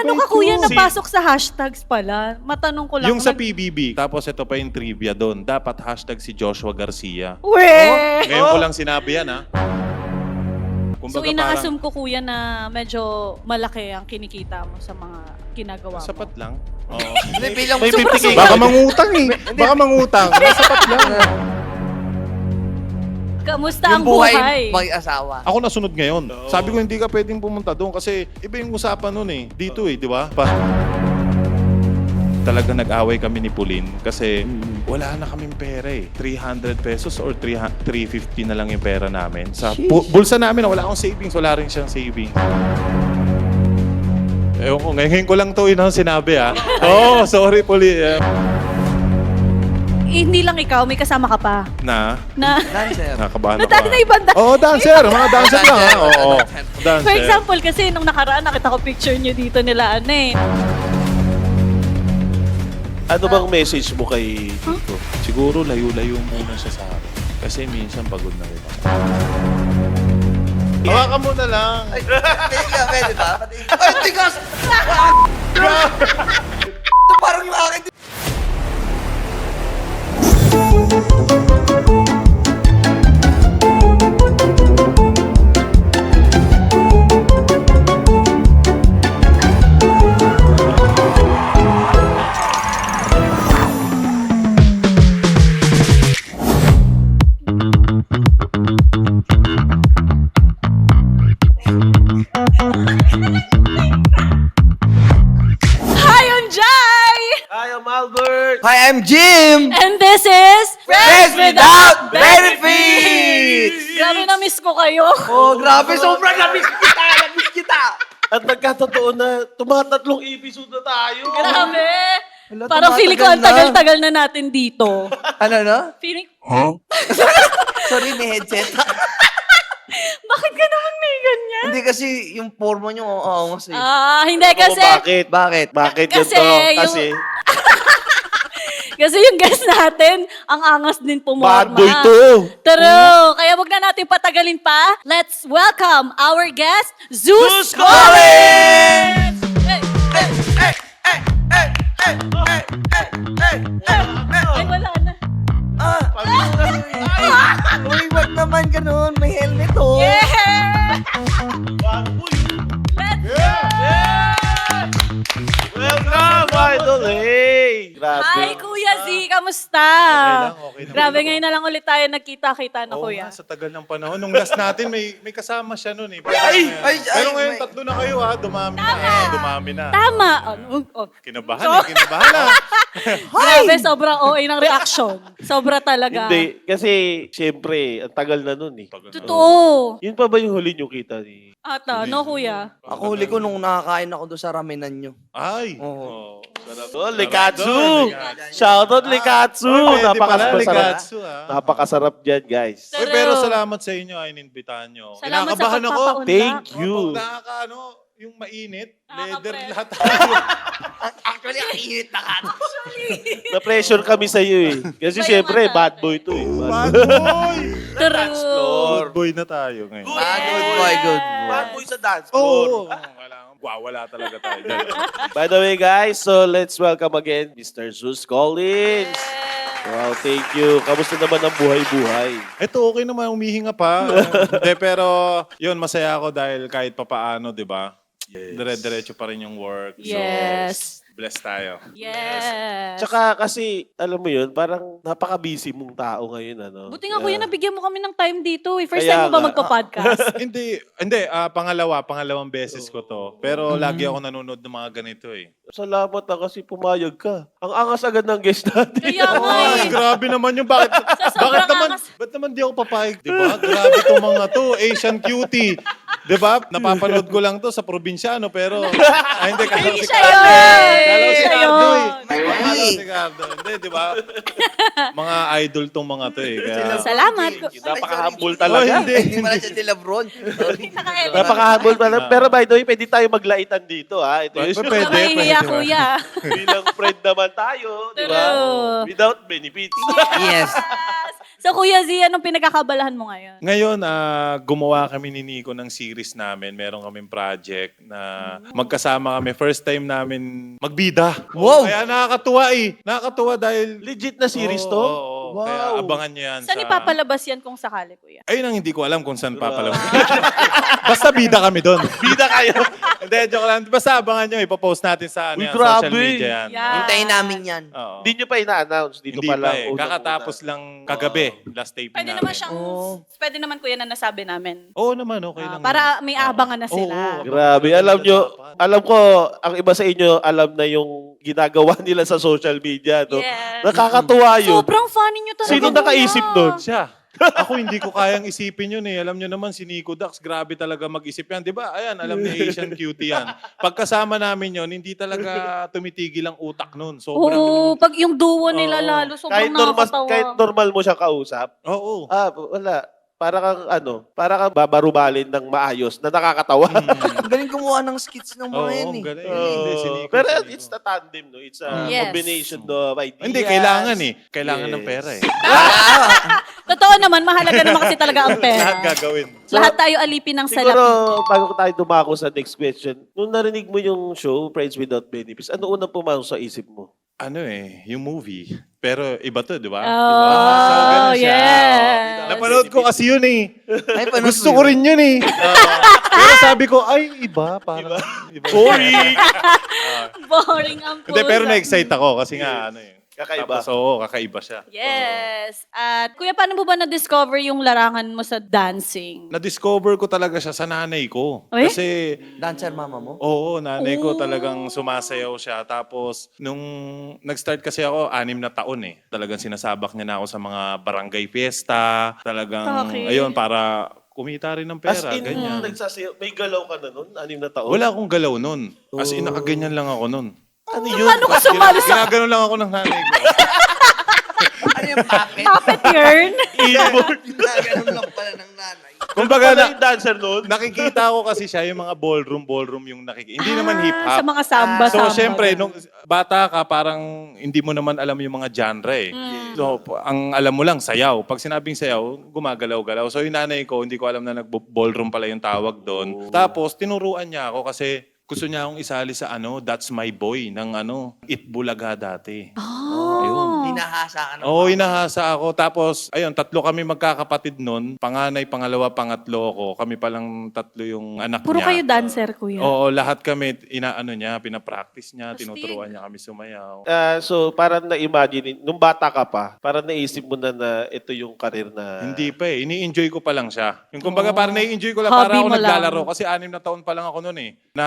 Paano ka kuya napasok sa hashtags pala? Matanong ko lang. Yung sa PBB, tapos ito pa yung trivia doon. Dapat hashtag si Joshua Garcia. Weh! Ngayon ko lang sinabi yan, ha? So Kumbaga ina-assume ko kuya na medyo malaki ang kinikita mo sa mga ginagawa mo. sapat lang. Oo. Hindi, bilang May 50K. Baka mangutang eh. Baka mangutang. Sapat lang. Kamusta ang yung buhay buhay? mag-asawa. Ako nasunod ngayon. Sabi ko hindi ka pwedeng pumunta doon kasi iba yung usapan noon eh. Dito di ba? Talaga nag-away kami ni Pauline kasi wala na kaming pera eh. 300 pesos or 350 na lang yung pera namin. Sa bulsa namin, wala akong savings. Wala rin siyang savings. Ewan ko, ngayon ko lang to sinabi Oh, sorry Pauline. Hindi lang ikaw, may kasama ka pa. Na? Dancer. Nakabahan ako. Natali na ibang Oo, dancer. Mga dancer lang Oo, dancer. For example, kasi nung nakaraan, nakita ko picture nyo dito nila, Ano bang message mo kay Nico? Siguro layo-layo muna siya sa akin. Kasi minsan pagod na rin ako. Hawakan mo na lang. Ay, pwede ba? Ay, tigas! Ito parang yung akin. Hi, I'm Jai! Hi, I'm Albert! Hi, I'm Jim! And this is Friends Without Benefits! Grabe na-miss ko kayo. Oh, grabe. Sobrang na-miss kita! Na-miss kita! At nagkatotoo na tumatatlong episode na tayo. Grabe. Wala, Parang feeling ko ang tumatagal na. tagal-tagal na natin dito. Ano, no? Feeling, Sorry, may headset. bakit ka naman may ganyan? Hindi kasi yung forma nyo, oo, kasi. Hindi kasi. Bakit? Bakit? Bakit Kasi ganito? yung- Kasi Kasi yung guest natin, ang angas din pumorma. bad boy to. True. Kaya wag na natin patagalin pa. Let's welcome our guest, Zeus Zeus Collins! Hey, hey, ay, wala na. Uy, wag naman ganun. May helmet, oh. Yeah! Bad boy. Let's go! Welcome, idol. Hey! Grabe. Hi, Kuya Z. Kamusta? Okay lang. Grabe, ngayon na lang ulit tayo nagkita-kita na, Oo Kuya. nga, sa tagal ng panahon. Nung last natin, may kasama siya noon eh. Pero, pero ngayon, may- tatlo na kayo Dumami na. Dumami na. Tama. Oh. Kinabahan kinabahan na. Grabe, sobrang OA ng reaction. Sobra talaga. Hindi, kasi siyempre, ang tagal na nun eh. Totoo. Yun pa ba yung huli nyo kita ni... Ata, no, Kuya? Ako huli ko nung nakakain ako doon sa ramenan nyo. Ay. Oo. Sarap. Oh, Likatsu! Likatsu. Shoutout Likatsu! Pwede pala, Napakasarap. Ligatsu, Napakasarap dyan, guys. Uy, pero salamat sa inyo ay inimbitahan nyo. Salamat sa Kinakabahan ako. pagpapaunlak. Thank you. Pag nakakaano, yung mainit, leather Nakaka-press. lahat tayo. Actually, ang init na ka. Na-pressure kami sa iyo eh. Kasi Iba siyempre, yung bad mata. boy to eh. Bad boy! True. Good boy na tayo ngayon. Good boy, good boy. Bad boy sa dance Oo. floor. Kailangan, wala talaga tayo dyan. By the way, guys, so let's welcome again Mr. Zeus Collins. Wow, thank you. Kamusta naman ang buhay-buhay? Ito, okay naman, humihinga pa. Hindi, pero yun, masaya ako dahil kahit papaano, di ba? Yes. Dire-diretso pa rin yung work. Yes. So, blessed tayo. Yes. Tsaka kasi, alam mo yun, parang napaka-busy mong tao ngayon, ano? Buti nga, Kuya, nabigyan mo kami ng time dito. First time Kaya mo ba nga. magpa-podcast? hindi, pangalawang beses ko to. Pero lagi ako nanonood ng mga ganito eh. Salamat na kasi pumayag ka. Ang angas agad ng guest natin. Kaya nga Ay, eh. grabe naman yung bakit sobrang naman angas. ba't naman di ako papayag, 'di ba? Grabe tong mga to, Asian cutie. 'Di ba? Napapanood ko lang to sa probinsyano pero hindi kala Hindi si siya Cardo. yun. Kala si Siya Cardo. yun. Kala si Cardo. Hindi, 'di ba? Mga idol tong mga to eh. Kaya Salamat. Napaka-humble Oh, talaga. hindi. Hindi mo na siya si Lebron. Sorry. Napaka-humble talaga. Pero by the way, pwede tayo maglaitan dito, ha? Ito yung Pwede, Nakahihiya, pwede. Kuya. bilang friend naman tayo, di ba? True. Without benefits. Yes. So Kuya Z, anong pinagkakabalahan mo ngayon? Ngayon, gumawa kami ni Nico ng series namin. Meron kaming project na magkasama kami. First time namin magbida. Wow! Kaya nakakatuwa eh. Nakakatuwa dahil... Legit na series to? Oo. Wow. Kaya abangan nyo yan Saan ipapalabas yan kung sakali, Kuya? Ayun ang hindi ko alam kung saan papalabas. Basta bida kami doon. Bida kayo. Hindi, joke lang. Basta abangan nyo. Ipopost natin sa Uy, yan, social grabe. media yan. Yeah. Hintayin namin yan. Oo. Hindi nyo pa ina-announce. Dito Hindi pa pa lang. eh. unang-una. Kakatapos lang kagabi. Last taping Pwede namin. naman siyang, pwede naman Kuya na nasabi namin. Oo naman, okay lang. Para may abangan na sila. Oo. Grabe. Alam nyo, alam ko, ang iba sa inyo, alam na yung ginagawa nila sa social media. No? Yes. Nakakatuwa yun. Sobrang funny nyo talaga. Sino Kuya. nakaisip nun? Siya. Ako hindi ko kayang isipin yun eh. Alam nyo naman si Nico Dax, grabe talaga mag-isip yan. Di ba? Ayan, alam ni Asian Cutie yan. Pagkasama namin yon, hindi talaga tumitigil ang utak nun. Sobrang... Oo, pag yung duo nila Oo. lalo, sobrang nakakatawa. Kahit normal mo siya kausap, Oo. wala. Para kang babarubalin ng maayos na nakakatawa. Ang galing gumawa ng skits ng mga Oo, yan ang eh. galing. Hindi, si Nico, Pero si Nico. it's the tandem, no? It's a Yes. combination of ideas. Hindi, kailangan eh. Kailangan ng Yes. pera eh. Totoo naman, mahalaga naman kasi talaga ang pera. Lahat gagawin. Lahat tayo alipin ng Siguro, salapi. bago tayo dumako sa next question, nung narinig mo yung show, Friends Without Benefits, ano unang pumasok sa isip mo? Ano eh, yung movie. Pero iba to, di ba? Oh, So, ganun siya. yes. Napanood ko kasi yun eh. Ay, panood Gusto mo ko yun? rin yun eh. Pero sabi ko, ay, iba. Parang, iba. Boring! Boring ang puso. Hindi, pero na-excite ako kasi nga, ano eh. Kakaiba. Tapos, oo, kakaiba siya. Yes. At Kuya, paano mo ba na-discover yung larangan mo sa dancing? Na-discover ko talaga siya sa nanay ko. Ay? Kasi, Dancer mama mo? oo, nanay ko talagang sumasayaw siya. Tapos, nung nag-start kasi ako, 6 na taon eh. Talagang sinasabak niya na ako sa mga barangay fiesta. Talagang, Okay. ayun, para kumita rin ng pera. As in, ganyan. nagsasayaw, may galaw ka na nun? 6 na taon? Wala akong galaw nun. As in, nakaganyan lang ako nun. Ano yun? Paano ka sumali sa Ginagano lang ako ng nanay ko. Ano yung puppet? puppet yarn? Ganun lang pala ng nanay. Kumbaga, Wala yung dancer nun? nakikita ko kasi siya yung mga ballroom yung nakikita. Hindi naman hip-hop. Sa mga samba, So, samba. syempre, nung bata ka, parang hindi mo naman alam yung mga genre eh. So, ang alam mo lang, sayaw. Pag sinabing sayaw, gumagalaw-galaw. So, yung nanay ko, hindi ko alam na nag-ballroom pala yung tawag doon. Tapos, tinuruan niya ako kasi gusto niya akong isali sa That's My Boy ng Itbulaga dati. Ayun. Hinahasa ka na. Oo, inahasa ako. Tapos, ayun, 3 kami magkakapatid nun. Panganay, pangalawa, pangatlo ko. Kami palang 3 yung anak Puro niya. kayo dancer, Kuya. Oo, lahat kami, pinapractice niya, tinuturuan niya kami sumayaw. So, parang na-imagine, nung bata ka pa, parang naisip mo na ito yung karir na... Hindi pa eh, ini-enjoy ko pa lang siya. Yung kumbaga parang nai-enjoy ko lang, Hobby para ako mo lang. naglalaro. Kasi 6 na taon pa lang ako noon eh. Na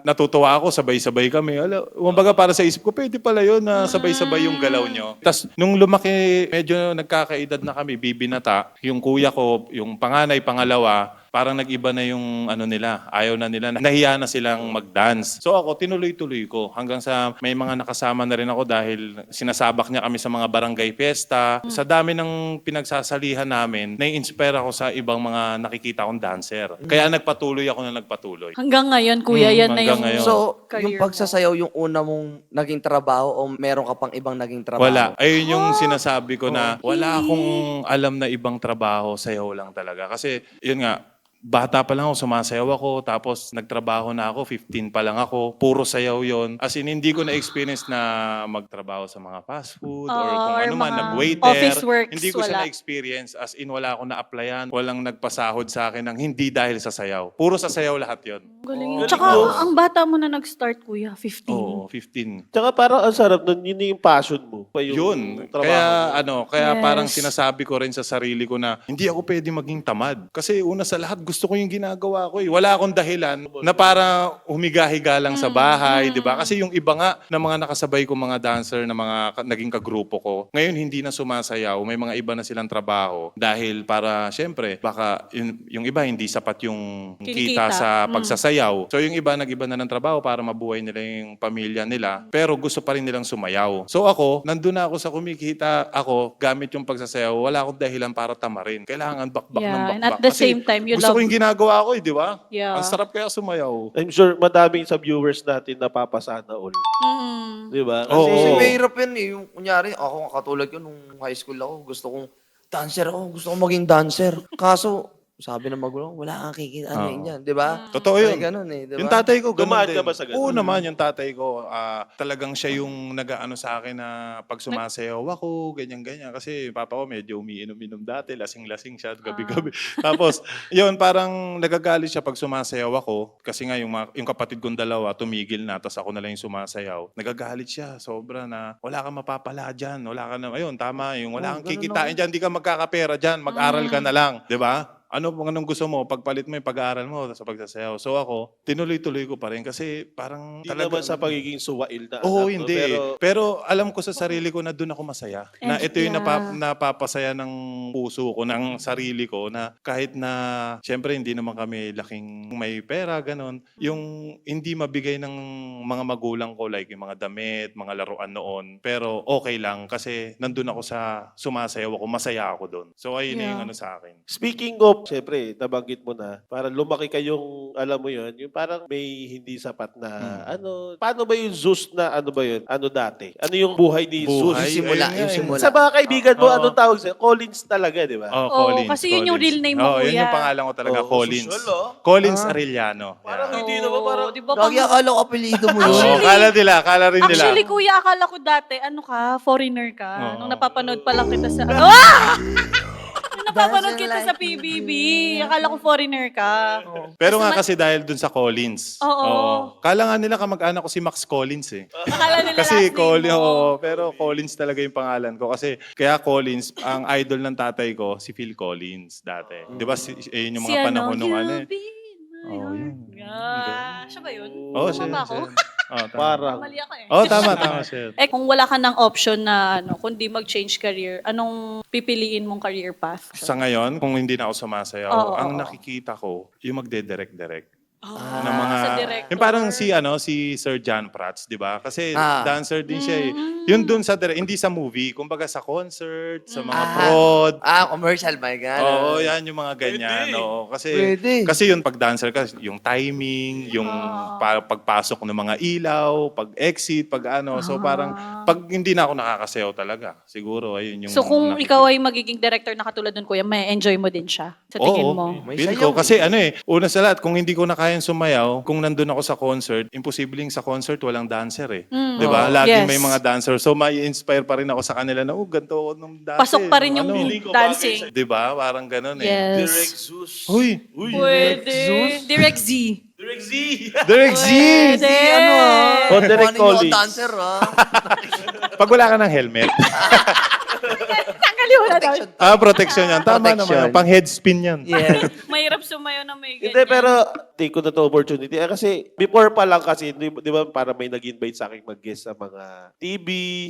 natutuwa ako, sabay-sabay kami. Kumbaga para sa isip ko, pwede pala yun na sabay-sabay yung galaw nyo. Tapos nung lumaki, medyo nagkakaedad na kami, bibinata. Yung kuya ko, yung panganay, pangalawa, parang nag-iba na yung nila. Ayaw na nila. Nahiya na silang mag-dance. So ako, tinuloy-tuloy ko. Hanggang sa may mga nakasama na rin ako dahil sinasabak niya kami sa mga barangay fiesta. Sa dami ng pinagsasalihan namin, nai-inspire ako sa ibang mga nakikita kong dancer. Kaya nagpatuloy ako na nagpatuloy. Hanggang ngayon, Kuya, yan na hanggang yung... ngayon. So, Career yung pagsasayaw, yung una mong naging trabaho o meron ka pang ibang naging trabaho? Wala. Ayun yung sinasabi ko na wala akong alam na ibang trabaho, sayaw lang talaga. Kasi, yun nga, bata pa lang ako, sumasayaw ako, tapos nagtrabaho na ako, 15 pa lang ako, puro sayaw yon. As in, hindi ko na-experience na magtrabaho sa mga fast food or kung or ano man, mga nag-waiter. office works, Hindi ko siya wala. na-experience, as in, wala akong na-applyan, walang nagpasahod sa akin ng hindi dahil sa sayaw. Puro sa sayaw lahat yon. Galing. Galing Tsaka, mo. ang bata mo na nag-start, Kuya, 15. Oo, 15. Tsaka parang ang sarap nun, yun yung passion mo. Pa yung Yun. trabaho mo. Kaya Yes. parang sinasabi ko rin sa sarili ko na hindi ako pwede maging tamad. Kasi una sa lahat, gusto ko yung ginagawa ko eh. Wala akong dahilan na para humiga-higa lang sa bahay, di ba? Kasi yung iba nga na mga nakasabay ko mga dancer na mga naging kagrupo ko, ngayon hindi na sumasayaw, may mga iba na silang trabaho dahil para, syempre, baka yung iba hindi sapat yung Kinikita. kita sa pagsasayaw. So yung iba nag-iba na ng trabaho para mabuhay nila yung pamilya nila, pero gusto pa rin nilang sumayaw. So ako, nandun na ako sa kumikita ako gamit yung pagsasayaw, wala akong dahilan para tamarin. Kailangan bakbak ng Yeah, bakbak. and at the Kasi same time, you gusto love... ko yung ginagawa ko di ba? Yeah. Ang sarap kaya sumayaw. I'm sure madaming sa viewers natin napapasana all. Mm. Di ba? Oo. Kasi Oo. mahirap yan eh. Yung, kunyari, ako katulad ko nung high school ako, gusto kong dancer ako, gusto ko maging dancer. Kaso, sabi ng magulang, wala kang kikita Oo. yan, di ba? Totoo Ay, yun. ganun eh, di ba? Yung tatay ko, ganun Dumaan din. ka ba sa ganun? Oo naman, yung tatay ko, talagang siya yung nag-ano sa akin na pag sumasayaw ako, ganyan-ganyan. Kasi papa ko medyo umiinom-inom dati, lasing-lasing siya gabi-gabi. Tapos, yun, parang nagagalit siya pag sumasayaw ako. Kasi nga, yung kapatid kong dalawa, tumigil na, tapos ako na lang yung sumasayaw. Nagagalit siya, sobra na, wala kang mapapala dyan, wala ka na, ayun, tama, yung wala kang ganun kikitain dyan, di ka magkakapera dyan, mag-aral ka na lang, di ba? Anong gusto mo? Pagpalit mo yung pag-aaral mo sa pagsasayaw. So ako, tinuloy-tuloy ko pa rin kasi parang Hindi naman sa pagiging suwail na Oo, anak, no? hindi. Pero alam ko sa sarili ko na doon ako masaya. Na And ito yung yeah. napapasaya ng puso ko, ng sarili ko, na kahit na, syempre hindi naman kami laking may pera, ganon. Yung hindi mabigay ng mga magulang ko, like yung mga damit, mga laruan noon. Pero okay lang kasi nandun ako sa sumasayaw ako, masaya ako doon. So ayun Yeah. yung ano sa akin. Speaking of, syempre, nabanggit mo na, parang lumaki kayong, alam mo yun, yung parang may hindi sapat na, paano ba yung Zeus na, ano ba yun, ano dati? Ano yung buhay ni Buhay? Zeus? Simula, Ayun nga yung eh. simula. Sa mga kaibigan mo, Oo. anong tawag sa'yo? Collins talaga, di ba? Oh, Oo, Collins. kasi yun yung real name mo, Yun kuya. yung pangalan ko talaga, Oh, Collins. social, oh. Collins Arellano. Parang Yeah. hindi naman, parang, Di ba Gagi, akala ko apelido mo yun. Oo, kala rin nila. Actually, kuya, akala ko dati, ano ka, foreigner ka. Oo. Nung napapanood pa lang kita sa... Ah! Nung napapanood kita sa PBB, akala ko foreigner ka. Pero nga kasi dahil dun sa Collins. Oo. Kala nga nila kamag-anak ko si Max Collins eh. Akala nila Kasi last name Collins, mo. oo, pero Collins talaga yung pangalan ko. Kasi kaya Collins, ang idol ng tatay ko, si Phil Collins dati. Di ba, yun yung mga panahon nung ano eh. Oh, yun. Yeah. Siya ba yun? Oo, Tama siya. ba ako? Oh, tama. parang, Mali ako eh. Oh, tama siya. Eh, kung wala ka ng option na, kundi mag-change career, anong pipiliin mong career path? Sa ngayon, kung hindi na ako sumasayaw, Oo, ang oo. nakikita ko, yung magde-direct-direct. Ah, ng mga sa director. yung parang si Sir John Prats, 'di ba? Kasi Ah. dancer din siya eh. Mm. Yun dun sa hindi sa movie, kumbaga sa concert, sa mga prod. Commercial ba? Gano'n. Oo, yan yung mga ganyan. Pwede. Oo, kasi Pwede. kasi yun pag dancer ka, yung timing, yung pagpasok ng mga ilaw, pag exit, pag ano. So parang pag hindi na ako nakakasayaw talaga, siguro ayun yung So kung nakikita. ikaw ay magiging director na katulad nun, kuya, may enjoy mo din siya sa tingin Oo, mo? May feel sayaw ko. Kasi ano eh, una sa lahat, kung hindi ko na kayang sumayaw, kung nandun ako sa concert, imposibleng sa concert walang dancer eh. Di ba? Oo. Laging Yes. may mga dancer. So may inspire pa rin ako sa kanila na, ganito ako nung dati. Pasok pa rin yung Ano, Feeling ko dancing. di ba? Parang ganun eh. Direct Yes. Zeus. Huy! Pwede. Direct Z. Direct Z. Direct Z! Pwede. Ano O, Direct Kuhanin yung Collins. dancer Pag wala ka ng helmet. Nakalimutan daw. Protection yan. Tama Protection. naman. Pang head spin yan. Yeah. Mahirap sumayo na may ganyan. Hindi, pero take ko na to opportunity. Kasi before pa lang kasi, di ba para may nag-invite sa akin mag-guest sa mga TV.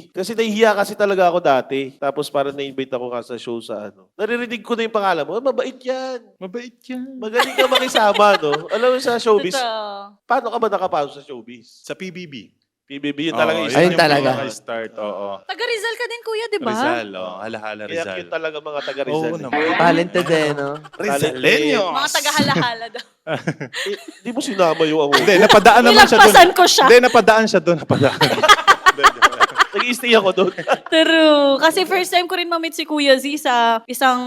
Kasi nahihiya kasi talaga ako dati. Tapos parang na-invite ako ka sa show sa ano. Naririnig ko na yung pangalan mo. Mabait yan. Mabait yan. Magaling ka makisama, no? Alam mo sa showbiz, Totoo. paano ka ba nakapasok sa showbiz? Sa PBB. PBB, yun talaga Oo, yung Ayun yung talaga. pinaka-start. Oo. Taga Rizal ka din, kuya, di ba? Rizal. Hala-hala Kaya Rizal. cute talaga mga taga Oo Rizal. naman. Talented eh, no? Rizaleño. Mga taga halahala daw. Di mo sinama yung ang Hindi, napadaan naman siya doon. Nilagpasan ko siya. Hindi, napadaan siya doon. Napadaan. Nag-i-stay ako doon. True. Kasi first time ko rin ma-meet si Kuya Z sa isang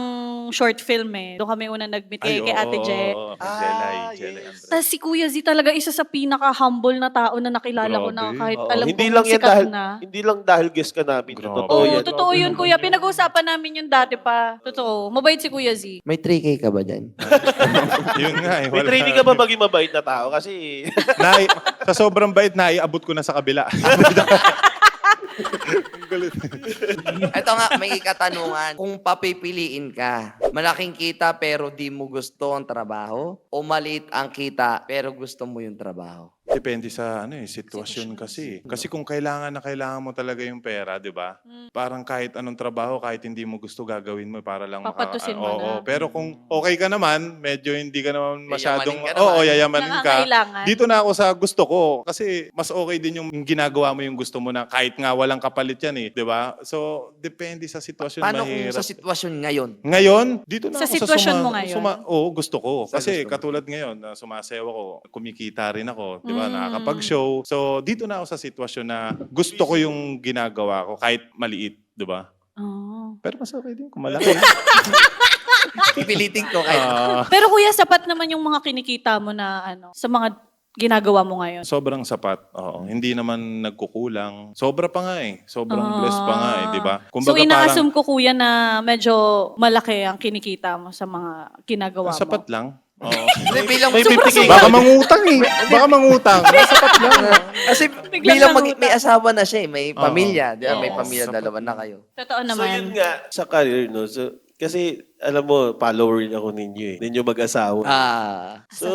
short film eh. Doon kami unang nag-meet kay Ate Je. Jelay. yes. Tapos si Kuya Z talaga isa sa pinaka-humble na tao na nakilala ko na Grabe. kahit Oo, alam hindi kong lang yan sikat dahil, na. hindi lang dahil guest ka namin. Grabe. Totoo Oo, yan. totoo yun, Kuya. Pinag-uusapan namin yun dati pa. Totoo. Mabait si Kuya Z. May 3K ka ba dyan? Yun nga eh. May wala. training ka ba maging mabait na tao? Kasi Sa sobrang bait, naiabot ko na sa kabila. Ang galit. Ito nga, may katanungan. Kung papipiliin ka, malaking kita pero di mo gusto ang trabaho? O maliit ang kita pero gusto mo yung trabaho? Depende sa sitwasyon kasi. Kasi kung kailangan mo talaga yung pera, 'di ba? Parang kahit anong trabaho, kahit hindi mo gusto gagawin mo para lang Papatusin mo Oo, na. pero kung okay ka naman, medyo hindi ka naman masyadong Yayamanin ka naman. yayamanin ka. Nangangailangan. Dito na ako sa gusto ko kasi mas okay din yung ginagawa mo yung gusto mo na kahit nga walang kapalit yan eh, 'di ba? So depende sa sitwasyon. Paano kung mahirap. sa sitwasyon ngayon? Ngayon, dito na Sa ako sitwasyon mo ngayon? Oo, gusto ko. Sa Kasi gusto mo. katulad ngayon, na sumasayaw ako, kumikita rin ako, di ba? Nakakapag-show. So, dito na ako sa sitwasyon na gusto ko yung ginagawa ko, kahit maliit, di ba? Oh. Pero mas okay din kung malaki. Pipilitin ko kayo. Pero kuya, sapat naman yung mga kinikita mo na sa mga ginagawa mo ngayon. Sobrang sapat. Oo. Hindi naman nagkukulang. Sobra pa nga eh. Sobrang blessed pa nga eh, di ba? So ina-assume ko kuya na medyo malaki ang kinikita mo sa mga ginagawa mo. sapat lang. Oo. Hindi, bilang May 50K. Baka mangutang eh. Baka mangutang. Sapat lang. Kasi Biglang bilang nangutang. may asawa na siya eh. May Oo. pamilya. Di ba? May Oo, pamilya, sapat dalawa na kayo. Totoo So naman. yun nga, sa career, no? So, kasi, alam mo, follower ako ninyo eh. Ninyo mag-asawa. As a So,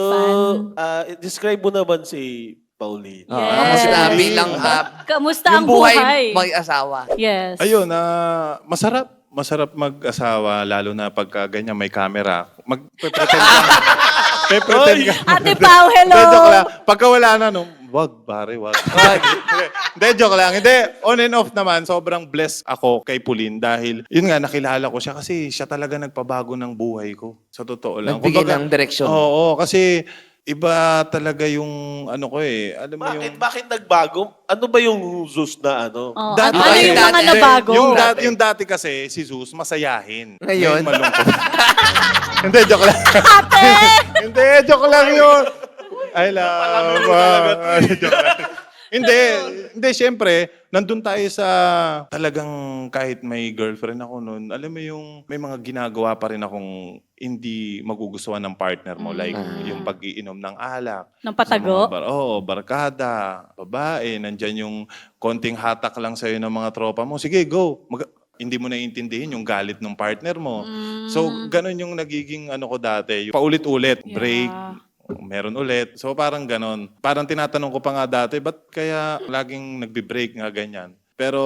fan. describe mo naman si Pauline. Yes. Kamusta bilang Kamusta yung ang buhay? mag-asawa? Yes. Ayun, masarap. Masarap mag-asawa, lalo na pagka ganyan may camera. Mag-pretend ka. Pe-pretend ka. Ate Pao, hello! Hindi, joke lang. Pagka wala na, no, wag, pare, wag. Hindi, joke lang. Hindi, on and off naman, sobrang blessed ako kay Pauline dahil, yun nga, nakilala ko siya kasi siya talaga nagpabago ng buhay ko. Sa totoo lang. Nagbigay ng direksyon. Oo, kasi iba talaga yung ano ko eh. Alam mo yung... Bakit nagbago? Ano ba yung Zeus na ano? Oh, Dati ano kasi- yung mga Dati- nabago? Yung dati kasi, si Zeus, masayahin. Ngayon? malungkot. Hindi, joke lang. Hindi, joke lang yun. I love joke lang. Hindi, syempre, nandun tayo sa talagang kahit may girlfriend ako noon, alam mo yung may mga ginagawa pa rin akong hindi magugustuhan ng partner mo. Like yung pag-iinom ng alak. Ng patago? Oo, barkada, babae, nandyan yung konting hatak lang sa'yo ng mga tropa mo. Sige, go. Hindi mo naiintindihin yung galit ng partner mo. So, ganun yung nagiging ano ko dati. Paulit-ulit, break, meron ulit. So parang ganon. Parang tinatanong ko pa nga dati, ba't kaya laging nagbe-break nga ganyan? Pero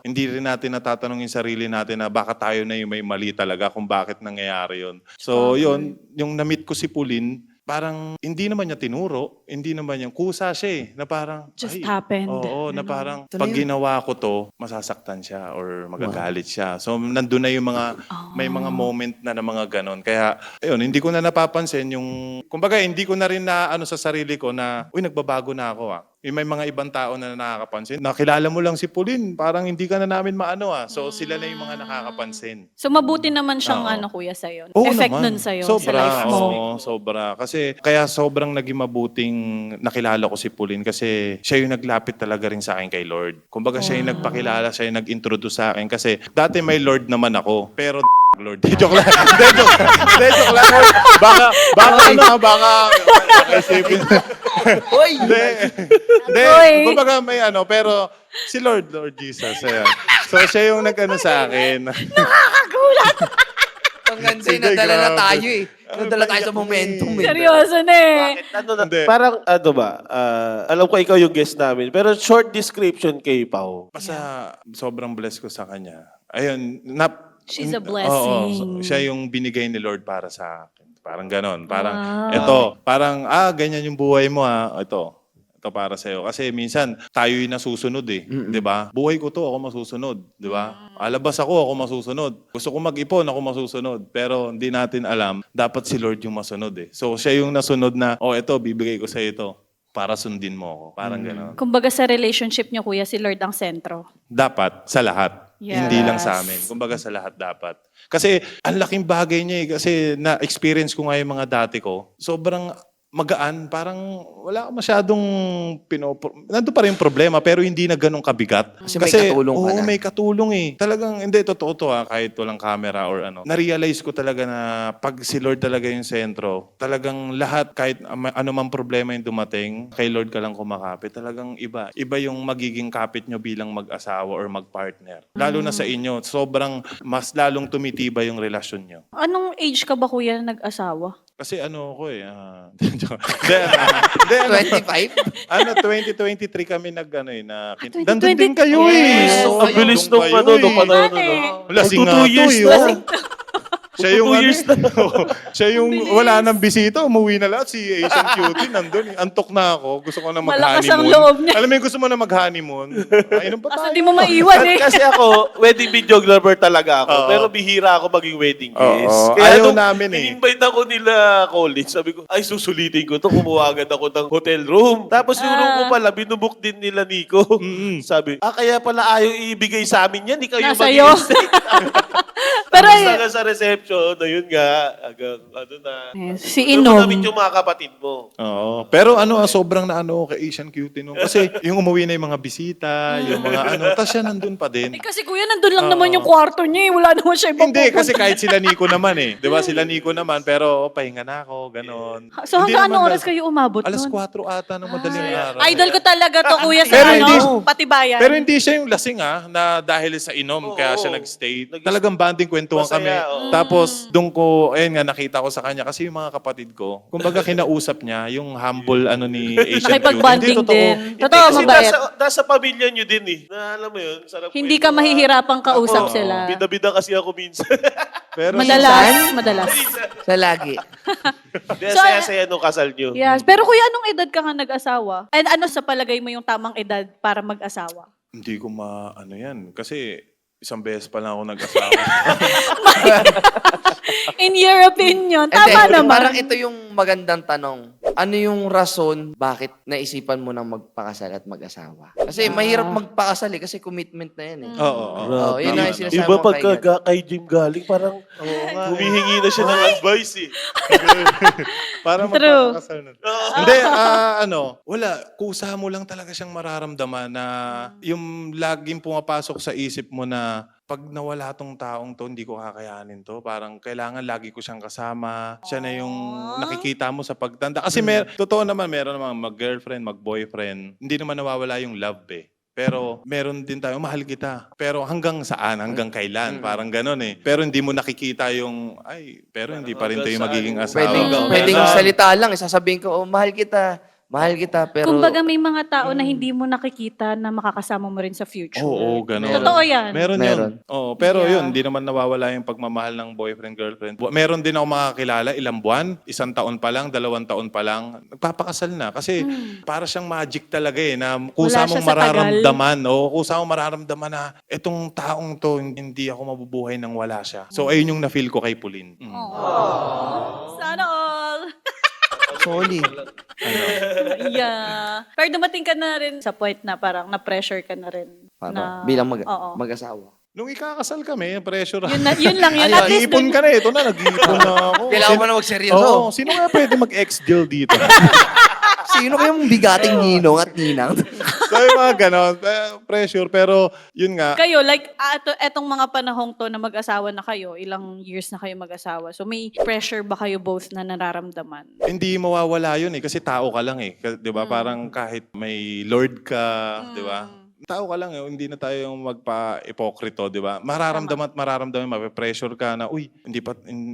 hindi rin natin natatanong yung sarili natin na baka tayo na yung may mali talaga kung bakit nangyayari yun. So yun, yung na-meet ko si Pauline, parang hindi naman niya tinuro, hindi naman niya kusa siya eh, na parang Just happened. Oo, na parang pag ginawa ko to, masasaktan siya or magagalit siya. So nandun na yung mga may mga moment na mga ganon. Kaya ayun, hindi ko na napapansin yung kumbaga hindi ko na rin na ano sa sarili ko na uy nagbabago na ako ah. May mga ibang tao na nakakapansin. Nakilala mo lang si Pauline, parang hindi ka na namin maano ah. So sila na yung mga nakakapansin. So mabuti naman siyang Oo. kuya sa'yo. Oo Effect naman. nun sa'yo sa Sobra, life mo. oo, sobra. Kasi kaya sobrang naging mabuting nakilala ko si Pauline kasi siya yung naglapit talaga rin sa akin kay Lord. Kumbaga siya yung nagpakilala, siya yung nag-introduce sa akin kasi dati may Lord naman ako, pero Lord. Joke lang. Joke lang. Baka isipin. Hoy! Hindi. Uy. Kumbaga may ano, pero si Lord Jesus. Ayan. So siya yung nag-ano sa akin. Hanggang Sige, nadala na grabe. tayo eh. Nadala tayo sa momentum eh. Seryoso na eh. Ano na, Hindi. parang ano ba, alam ko ikaw yung guest namin, pero short description kay Pao. Basta sobrang blessed ko sa kanya. Ayun, She's a blessing. Oo, siya yung binigay ni Lord para sa akin. Parang ganon. Parang, Wow. eto, parang, ganyan yung buhay mo ha. Ito para sa'yo. Kasi minsan, tayo yung nasusunod eh. Di ba? Buhay ko to, ako masusunod. Di ba? Alabas ako masusunod. Gusto ko mag-ipon, ako masusunod. Pero hindi natin alam, dapat si Lord yung masunod eh. So, siya yung nasunod na, eto, bibigay ko sa'yo ito para sundin mo ako. Parang ganon. Kumbaga sa relationship niyo kuya, si Lord ang sentro. Dapat, sa lahat. Yes. Hindi lang sa amin. Kumbaga sa lahat dapat. Kasi ang laking bagay niya eh. Kasi na-experience ko nga yung mga dati ko. Sobrang magaan. Parang wala ka masyadong nandun pa rin yung problema pero hindi na ganun kabigat. Kasi may katulong ka na. may katulong eh. Talagang, hindi, totoo to kahit walang camera or ano. Na-realize ko talaga na pag si Lord talaga yung sentro, talagang lahat, kahit ano mang problema yung dumating, kay Lord ka lang kumakapit. Talagang iba. Iba yung magiging kapit nyo bilang mag-asawa or mag-partner. Lalo na sa inyo, sobrang mas lalong tumitibay yung relasyon nyo. Anong age ka ba kuya na nag-asawa? Kasi ano ko eh. 2023 kami nandun din kayo Yes. eh. Ang bilis nung Nandun ano, kayo nung panahon. Ate. Lasing nga 2 to years eh. na. oh. Siya yung 2 years na. siya yung wala nang bisita, umuwi na lahat. Si Asian Cutie nandun. Antok na ako. Gusto ko na mag-honeymoon. Malakas ang loob niya. Alam mo yung gusto mo na mag-honeymoon? Inom pa Kasi tayo. di mo maiwan eh. Kasi ako, wedding videographer talaga ako. Oo. Pero bihira ako maging wedding Oo. guest. Ayaw nung namin eh. in-invite ako nila college, sabi ko, ay susulitin ko to. Kumuha agad ako ng hotel room. Tapos yung room ko pala, binubuk din nila Nico. Sabi, kaya pala ayaw ibigay sa amin yan. Ikaw yung Nasa iyo. mag-i-stay. Pero Tapos hanggang sa reception, na yun nga, hanggang ano na. si Doon mo Inom. namin yung mga kapatid mo. Oo. Pero sobrang naano kay Asian Cutie nung. Kasi yung umuwi na yung mga bisita, yung mga tapos siya nandun pa din. Eh, kasi kuya, nandun lang naman yung kwarto niya eh. Wala naman siya ibang Hindi, pupunta. kasi kahit sila Nico naman eh. Di ba? Sila Nico naman, pero pahinga na ako, ganon. So Hindi hanggang naman anong oras kayo umabot Alas nun? 4 ata ng madaling araw. Idol ko talaga to, kuya, sa Pero ano, hindi- patibayan. Pero hindi siya yung lasing na dahil sa inom, Oo, kaya siya oo. nag-stay. Nag- Talagang banding kwentuhan Masaya, kami. oo. Tapos, doon ko, ayun nga, nakita ko sa kanya. Kasi yung mga kapatid ko, kumbaga kinausap niya, yung humble ni Asian Nakipag-banding Cutie. Hindi, din. totoo. Totoo, Kasi mabait. nasa pamilya nyo din eh. Na alam mo yun, sarap Hindi ka kwentuhan. mahihirapang kausap Ako, sila. Bida-bida kasi ako minsan. Pero, Madalas. Sa lagi. Kaya So, saya-saya nung kasal nyo. Yes. Pero kuya, anong edad ka nga nag-asawa? And ano sa palagay mo yung tamang edad para mag-asawa? hindi ko yan. Kasi, isang beses pa lang ako nag-asawa. In your opinion, tama Hindi, naman. Parang ito yung magandang tanong. Ano yung rason bakit naisipan mo nang magpakasal at mag-asawa? Kasi mahirap magpakasal eh, kasi commitment na yan eh. Oo. Oo, yun Tama, ang tama. sinasabi Iba mo pagka kaigan. kay Jim galing, parang humihingi na siya ng advice eh. Para True. magpapakasal na. Hindi, wala. Kusa mo lang talaga siyang mararamdaman na yung laging pumapasok sa isip mo na pag nawala tong taong to, hindi ko kakayanin to. Parang kailangan lagi ko siyang kasama. Siya na yung nakikita mo sa pagtanda. Kasi totoo naman, meron naman mag-girlfriend, mag-boyfriend. Hindi naman nawawala yung love eh. Pero meron din tayo, mahal kita. Pero hanggang saan? Hanggang kailan? Parang ganon eh. Pero hindi mo nakikita yung, pero hindi pa rin tayo magiging asawa. Pwedeng salita lang, sasabihin ko, mahal kita, pero... Kumbaga may mga tao na hindi mo nakikita na makakasama mo rin sa future. Oo, ganon. Totoo yan. Meron Meron. yun. Oo, pero Yeah. yun, hindi naman nawawala yung pagmamahal ng boyfriend, girlfriend. Meron din ako makakilala, ilang buwan, 1 taon pa lang, 2 taon pa lang, nagpapakasal na. Kasi para siyang magic talaga eh, na kusa Wala siya mong sa tagal. mararamdaman. Kusa mong mararamdaman na itong taong to, hindi ako mabubuhay nang wala siya. So ayun yung na-feel ko kay Pauline. Sana all. Solid. Yeah. Pero dumating ka na rin sa point na parang na-pressure ka na rin. Para, bilang Oo. mag-asawa. Nung ikakasal kami, pressure. Yun lang yun. At least Nag-iipon dun- ka na, ito na, nag-iipon na ako. Kailangan mo na magseryoso. Oo, sino nga pwede mag-ex-deal dito? Sino kayong bigating ninong at ninang? So yung mga ganon, pressure. Pero yun nga, Kayo, like, etong mga panahong to na mag-asawa na kayo, ilang years na kayo mag-asawa. So may pressure ba kayo both na nararamdaman? hindi mawawala yun eh. Kasi tao ka lang eh. 'Di ba? Parang kahit may Lord ka, 'di ba? Tao ka lang eh. Hindi na tayo yung magpa-ipokrito, 'di ba? Mararamdaman, mape-pressure ka na,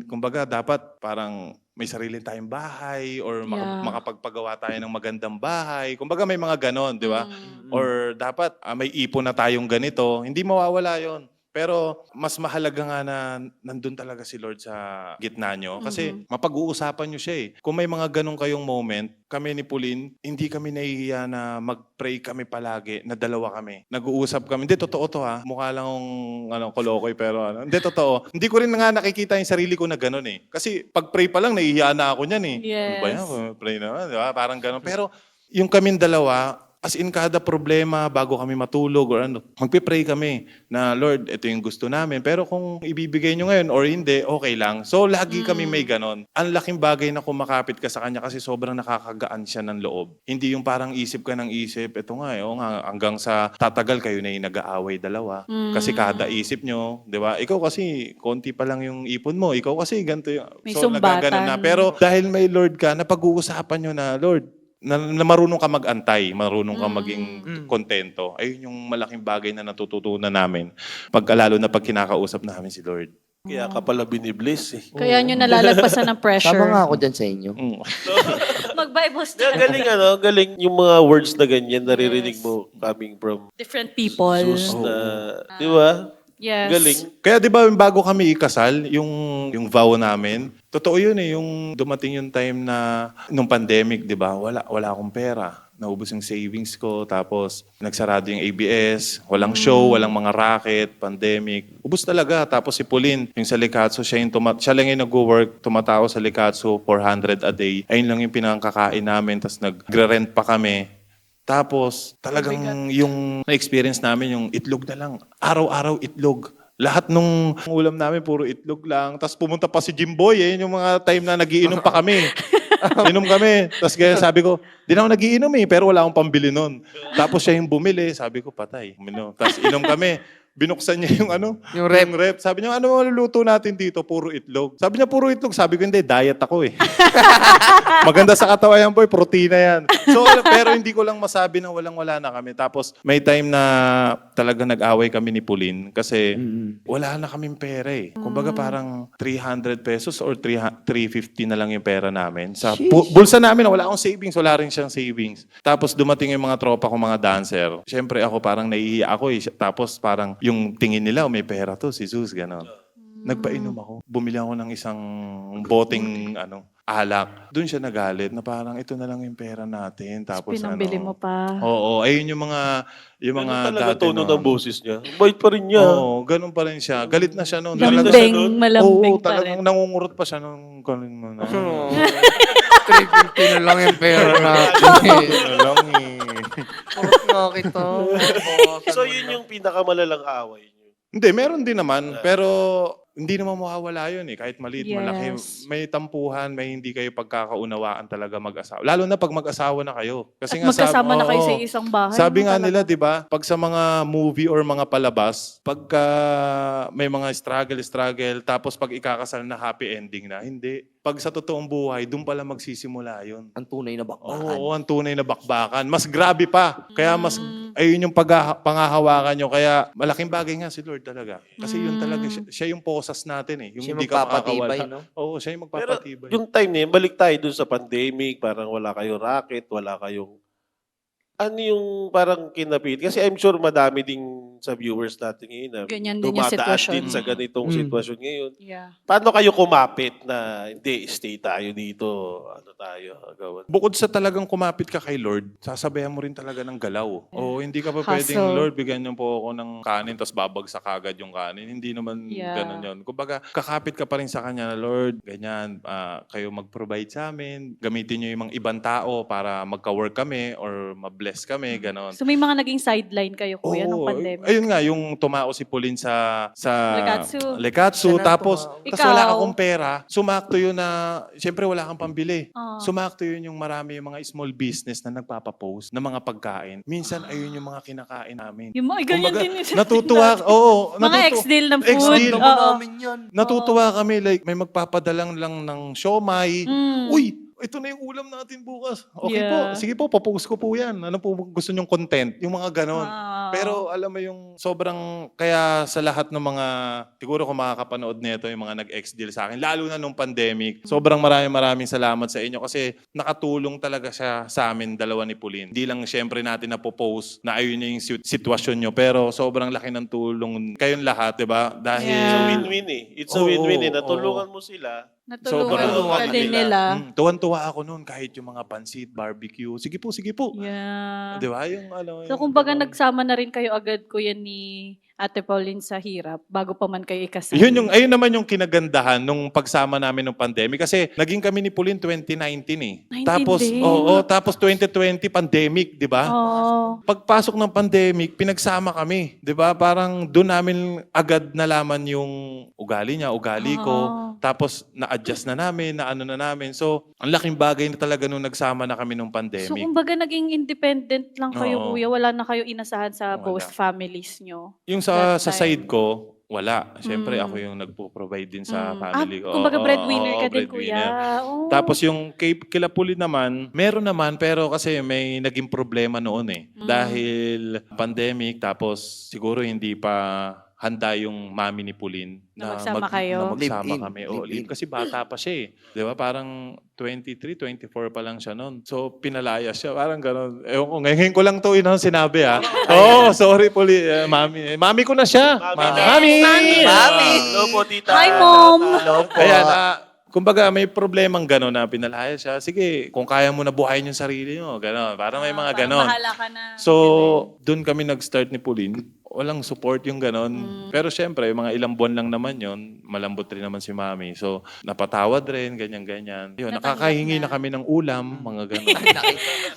kumbaga dapat parang may sarili tayong bahay or Yeah. makapagpagawa tayo ng magandang bahay. Kumbaga may mga ganon, 'di ba? Or dapat may ipon na tayong ganito. Hindi mawawala 'yon. Pero mas mahalaga nga na nandun talaga si Lord sa gitna nyo. Kasi mapag-uusapan nyo siya eh. Kung may mga ganun kayong moment, kami ni Pauline, hindi kami nahihiya na mag-pray kami palagi, na dalawa kami. Nag-uusap kami. Hindi, totoo to ha. Mukha lang akong kolokoy, pero hindi, totoo. Hindi ko rin nga nakikita yung sarili ko na ganun eh. Kasi pag-pray pa lang, nahihiya na ako niyan eh. Yes. Ano ba yan? Pray naman, di ba? Parang ganun. Pero yung kaming dalawa, as in kada problema, bago kami matulog or magpipray kami na, Lord, ito yung gusto namin. Pero kung ibibigay nyo ngayon or hindi, okay lang. So, lagi kami may ganon. Ang laking bagay na kumakapit ka sa Kanya kasi sobrang nakakagaan siya ng loob. Hindi yung parang isip ka ng isip, ito nga, hanggang sa tatagal kayo na yung nag-aaway dalawa. Kasi kada isip nyo, di ba? Ikaw kasi, konti pa lang yung ipon mo. Ikaw kasi, ganito yung... May So, sumbatan. nagaganon na. Pero dahil may Lord ka, napag-uusapan nyo na, Lord, na marunong ka mag-antay, marunong ka maging kontento. Ayun yung malaking bagay na natututunan namin lalo na pag kinakausap namin si Lord. Kaya ka pala binibless eh. Kaya nyo nalalagpasan ng pressure. Sama nga ako dyan sa inyo. Mag-Bible Kaya study. galing yung mga words na ganyan, naririnig mo coming from Different people. Jesus na, di ba? Yes. Galing. Kaya 'di ba bago kami ikasal, yung vow namin, totoo 'yun eh, yung dumating yung time na nung pandemic, 'di ba? Wala akong pera. Naubos yung savings ko, tapos nagsarado yung ABS, walang show, walang mga racket, pandemic. Ubus talaga. Tapos si Pauline, yung sa Likatsu, siya lang yung nag-work, tumatao sa Likatsu, 400 a day. Ayun lang yung pinangkakain namin, tapos nagre-rent pa kami. Tapos talagang yung na-experience namin yung itlog na lang. Araw-araw itlog. Lahat nung ulam namin puro itlog lang. Tapos pumunta pa si Jimboy yung mga time na nagiinom pa kami. Inom kami. Tapos kaya sabi ko, di na ako nagiinom pero wala akong pambili nun. Tapos siya yung bumili. Sabi ko, patay. Tapos inom kami. Binuksan niya Yung rep. Sabi niya, ano maluluto natin dito? Puro itlog. Sabi niya, puro itlog. Sabi ko, hindi, diet ako Maganda sa katawan yan, boy. Protina yan. So, pero hindi ko lang masabi na walang-wala na kami. Tapos, may time na talaga nag-away kami ni Pauline kasi wala na kaming pera Kumbaga parang 300 pesos or 350 na lang yung pera namin. Sa bulsa namin, wala akong savings. Wala rin siyang savings. Tapos, dumating yung mga tropa ko, mga dancer. Siyempre, ako parang naiiyak ako Tapos, parang yung tingin nila, may pera to, si Zeus, gano'n. Nagpainom ako. Bumili ako ng isang boteng alak. Doon siya nagalit na parang ito na lang yung pera natin. Tapos Pinambili mo pa. Oo, ayun yung mga Ganun talaga dati tono noon. ng boses niya. Bait pa rin niya. Oo, ganun pa rin siya. Galit na siya noon. Lambing, malambing Oo, pa rin. talagang nangungurot pa siya nung ganun mo na. 350 na lang yung pera natin. Ano lang Kurot nga kita. So yun yung pinakamalalang away niyo. Hindi, meron din naman. Pero hindi naman mawawala yun Kahit maliit, malaki. Yes. May tampuhan, may hindi kayo pagkakaunawaan talaga mag-asawa. Lalo na pag mag-asawa na kayo. Kasi At magkasama na kayo sa oo. isang bahay. Sabi no, nga talaga. nila, di ba, pag sa mga movie or mga palabas, pagka may mga struggle, tapos pag ikakasal na happy ending na, hindi. Pag sa totoong buhay, doon pala magsisimula yun. Ang tunay na bakbakan. Oo, ang tunay na bakbakan. Mas grabe pa. Kaya mas, ayun yung pangahawakan nyo. Kaya malaking bagay nga si Lord talaga. Kasi yun talaga, siya yung posas natin Yung Siya hindi ka magpapatibay, makakawala. no? Oo, siya yung Pero magpapatibay. yung time na yun, balik tayo dun sa pandemic, parang wala kayong racket, wala kayong... Ano yung parang kinapit? Kasi I'm sure madami ding sa viewers natin ngayon na Ganyan din yung dumadaan sitwasyon. din sa ganitong sitwasyon ngayon. Yeah. Paano kayo kumapit na hindi, stay tayo dito, ano tayo, gawin? Bukod sa talagang kumapit ka kay Lord, sasabayan mo rin talaga ng galaw. Oo, hindi ka pa pwedeng, Hustle. Lord, bigyan niyo po ako ng kanin, tapos babagsak agad yung kanin. Hindi naman Yeah. ganun yun. Kumbaga, kakapit ka pa rin sa Kanya na, Lord, ganyan, kayo mag-provide sa amin. Gamitin niyo yung mga ibang tao para magka-work kami or ma-bless kami, ganon. So may mga naging sideline kayo, kuya, nung Oo, pandemic. ayun nga, yung tumao si Pauline sa Lekatsu. Lekatsu. Siya na Tapos, tumao. tas wala Ikaw? akong pera. Sumakto yun na, siyempre wala kang pambili. Ah. Sumakto yun yung marami yung mga small business na nagpapapost ng mga pagkain. Minsan, ayun yung mga kinakain namin. Yung mga ganyan Kumbaga, din yung natutuwa, oo. mga ex-deal ng food. Ex-deal. Alam mo Oo. namin yan. Natutuwa kami, like, may magpapadalang lang ng siomay. Mm. Uy, ito na yung ulam natin bukas. Okay Yeah. po, sige po, papost ko po yan. Ano po gusto nyong content? Yung mga ganon. Ah. Pero alam mo yung sobrang, kaya sa lahat ng mga, siguro kung makakapanood nito, yung mga nag-ex-deal sa akin, lalo na nung pandemic, sobrang maraming salamat sa inyo kasi nakatulong talaga siya sa amin, dalawa ni Pauline. Hindi lang syempre natin napopost na ayun yung sitwasyon nyo, pero sobrang laki ng tulong kayong lahat, di ba? Dahil, Yeah. Win-win It's a Oo, win-win oo. Natulungan mo sila. Natulungan Sobrang ka din nila. tuwan-tuwa ako noon kahit yung mga pansit, barbecue. Sige po, sige po. Yeah. Di ba? Yung ano. So yung kumbaga ganun. nagsama na rin kayo agad, kuya, ni Ate Pauline sa hirap bago pa man kayo ikasal. Ayun naman yung kinagandahan nung pagsama namin nung pandemic. Kasi naging kami ni Pauline 2019 Tapos, 19 din. tapos 2020 pandemic, di ba? Oo. Pagpasok ng pandemic, pinagsama kami. Di ba? Parang doon namin agad nalaman yung ugali niya, ugali ko. Oo. Tapos na-adjust na namin, na ano na namin. So, ang laking bagay na talaga nung nagsama na kami nung So pandemic. kumbaga naging independent lang kayo, Oo. kuya. Wala na kayo inasahan sa Wala. both families nyo. Yung that sa time. side ko, wala. Siyempre, Mm. ako yung nagpo-provide din sa Mm. family ko. Kumbaga Oo, breadwinner oo, ka din, breadwinner. kuya. Oo. Tapos yung kila Puli naman, meron naman, pero kasi may naging problema noon Mm. Dahil pandemic, tapos siguro hindi pa handa yung mami ni Pauline Na magsama kayo? na magsama Live-in. kami. O, Live-in. kasi bata pa siya eh. Di ba? Parang 23, 24 pa lang siya noon. So, pinalayas siya. Parang gano'n. Ewan ko, ngayon ko lang to sinabi ah. Oh, sorry Pauline. Mami. Mami ko na siya. Mami. Mami! Hello po, tita. Hi, Mom! Hello po. Kaya kumbaga may problemang gano'n na pinalaya siya. Sige, kung kaya mo na buhayin yung sarili mo, gano'n. Parang may mga Parang gano'n. Bahala ka na. So, doon kami nag-start ni Pauline. Walang support yung ganon. Pero syempre, mga ilang buwan lang naman yon, malambot rin naman si Mami. So, napatawad rin, ganyan-ganyan. Yun, Natanggap nakakahingi na. na kami ng ulam, mga ganon.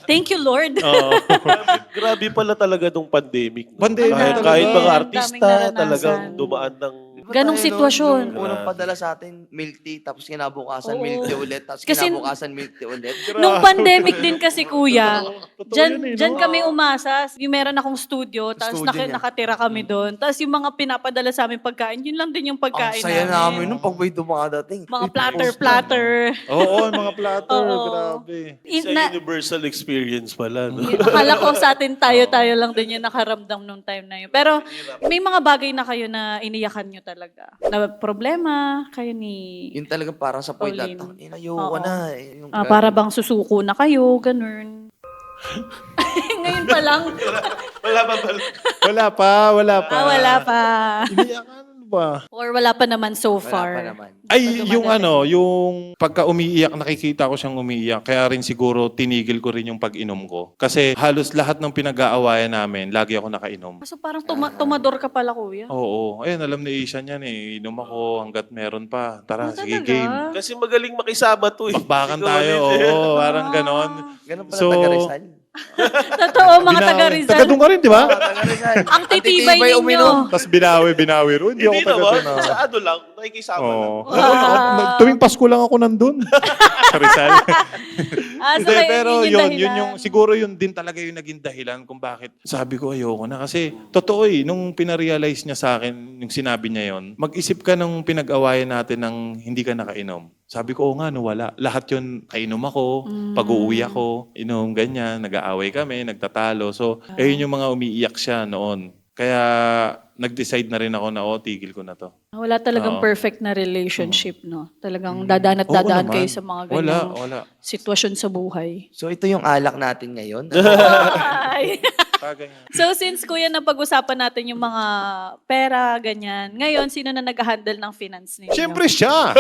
Thank you, Lord. Oo. Grabe pala talaga nung pandemic. No? Pandemic Kahit, talaga. kahit mga Daming artista naranasan. talagang dumaan ng... Ganong sitwasyon. Yung unang padala sa atin, milk tea, tapos kinabukasan Oo. milk tea ulit, tapos Kasi- kinabukasan milk tea ulit. Nung pandemic din kasi, kuya, Totoo yun eh, no? dyan kami umasa. Yung meron akong studio, tapos Studio niya. nakatira kami doon. Tapos yung mga pinapadala sa amin pagkain, yun lang din yung Ang pagkain saya namin namin. nung pag may dumadating. Mga platter. Oo, yung mga platter, Oo. grabe. It's a universal experience pala. No? Akala ko sa atin tayo lang din yung nakaramdam nung time na yun. Pero may mga bagay na kayo na iniyakan nyo talaga. Na problema kayo ni... Yun talagang parang sa point Pauline. na, inayo Oo. ko na. Eh. Yung para bang susuko na kayo, ganun. Ngayon pa lang. Wala ba pala? Wala pa. Wala pa. Iniyakan ba? Or wala pa naman so Wala far. pa naman. Ay, yung pagka umiiyak, nakikita ko siyang umiiyak. Kaya rin siguro tinigil ko rin yung pag-inom ko. Kasi halos lahat ng pinag-aawayan namin, lagi ako nakainom. So parang tumador ka pala, kuya. Oo. Ayun, alam ni Ishan yan eh. Inom ako hanggat meron pa. Tara, sige, talaga? game. Kasi magaling makisama to eh. Bakbakan Ikaw tayo. ulit eh. Oo, parang ganon. Ganun pala So, taga Rizal. Totoo, mga taga Rizal. Taga doon ka rin, di ba? Taga Rizal. Ang titibay ninyo. uminom. Tapos binawi ro. Hindi ako Hindi taga naman. doon. Sa ano lang, nakikisama lang. Oo. Tuwing Pasko lang ako nandun. Sa Rizal. So Hindi, kayo, pero yung yun dahilan. yung, siguro yun din talaga yung naging dahilan kung bakit sabi ko ayoko na. Kasi totoo nung pinarealize niya sa akin, yung sinabi niya yon, mag-isip ka nung pinag-awayan natin ng hindi ka nakainom. Sabi ko, oo nga, no, wala. Lahat yun, kainom ako, pag-uwi ako, inom, ganyan, nag-aaway kami, nagtatalo. So, ayun yung mga umiiyak siya noon. Kaya, nag-decide na rin ako na, tigil ko na to. Wala talagang Oo. perfect na relationship, no? Talagang dadaan at Oo dadaan naman. kayo sa mga ganyang Wala. sitwasyon sa buhay. So ito yung alak natin ngayon. Ay. So since kuya napag-usapan natin yung mga pera, ganyan, ngayon sino na nag-handle ng finance ninyo? Siyempre siya!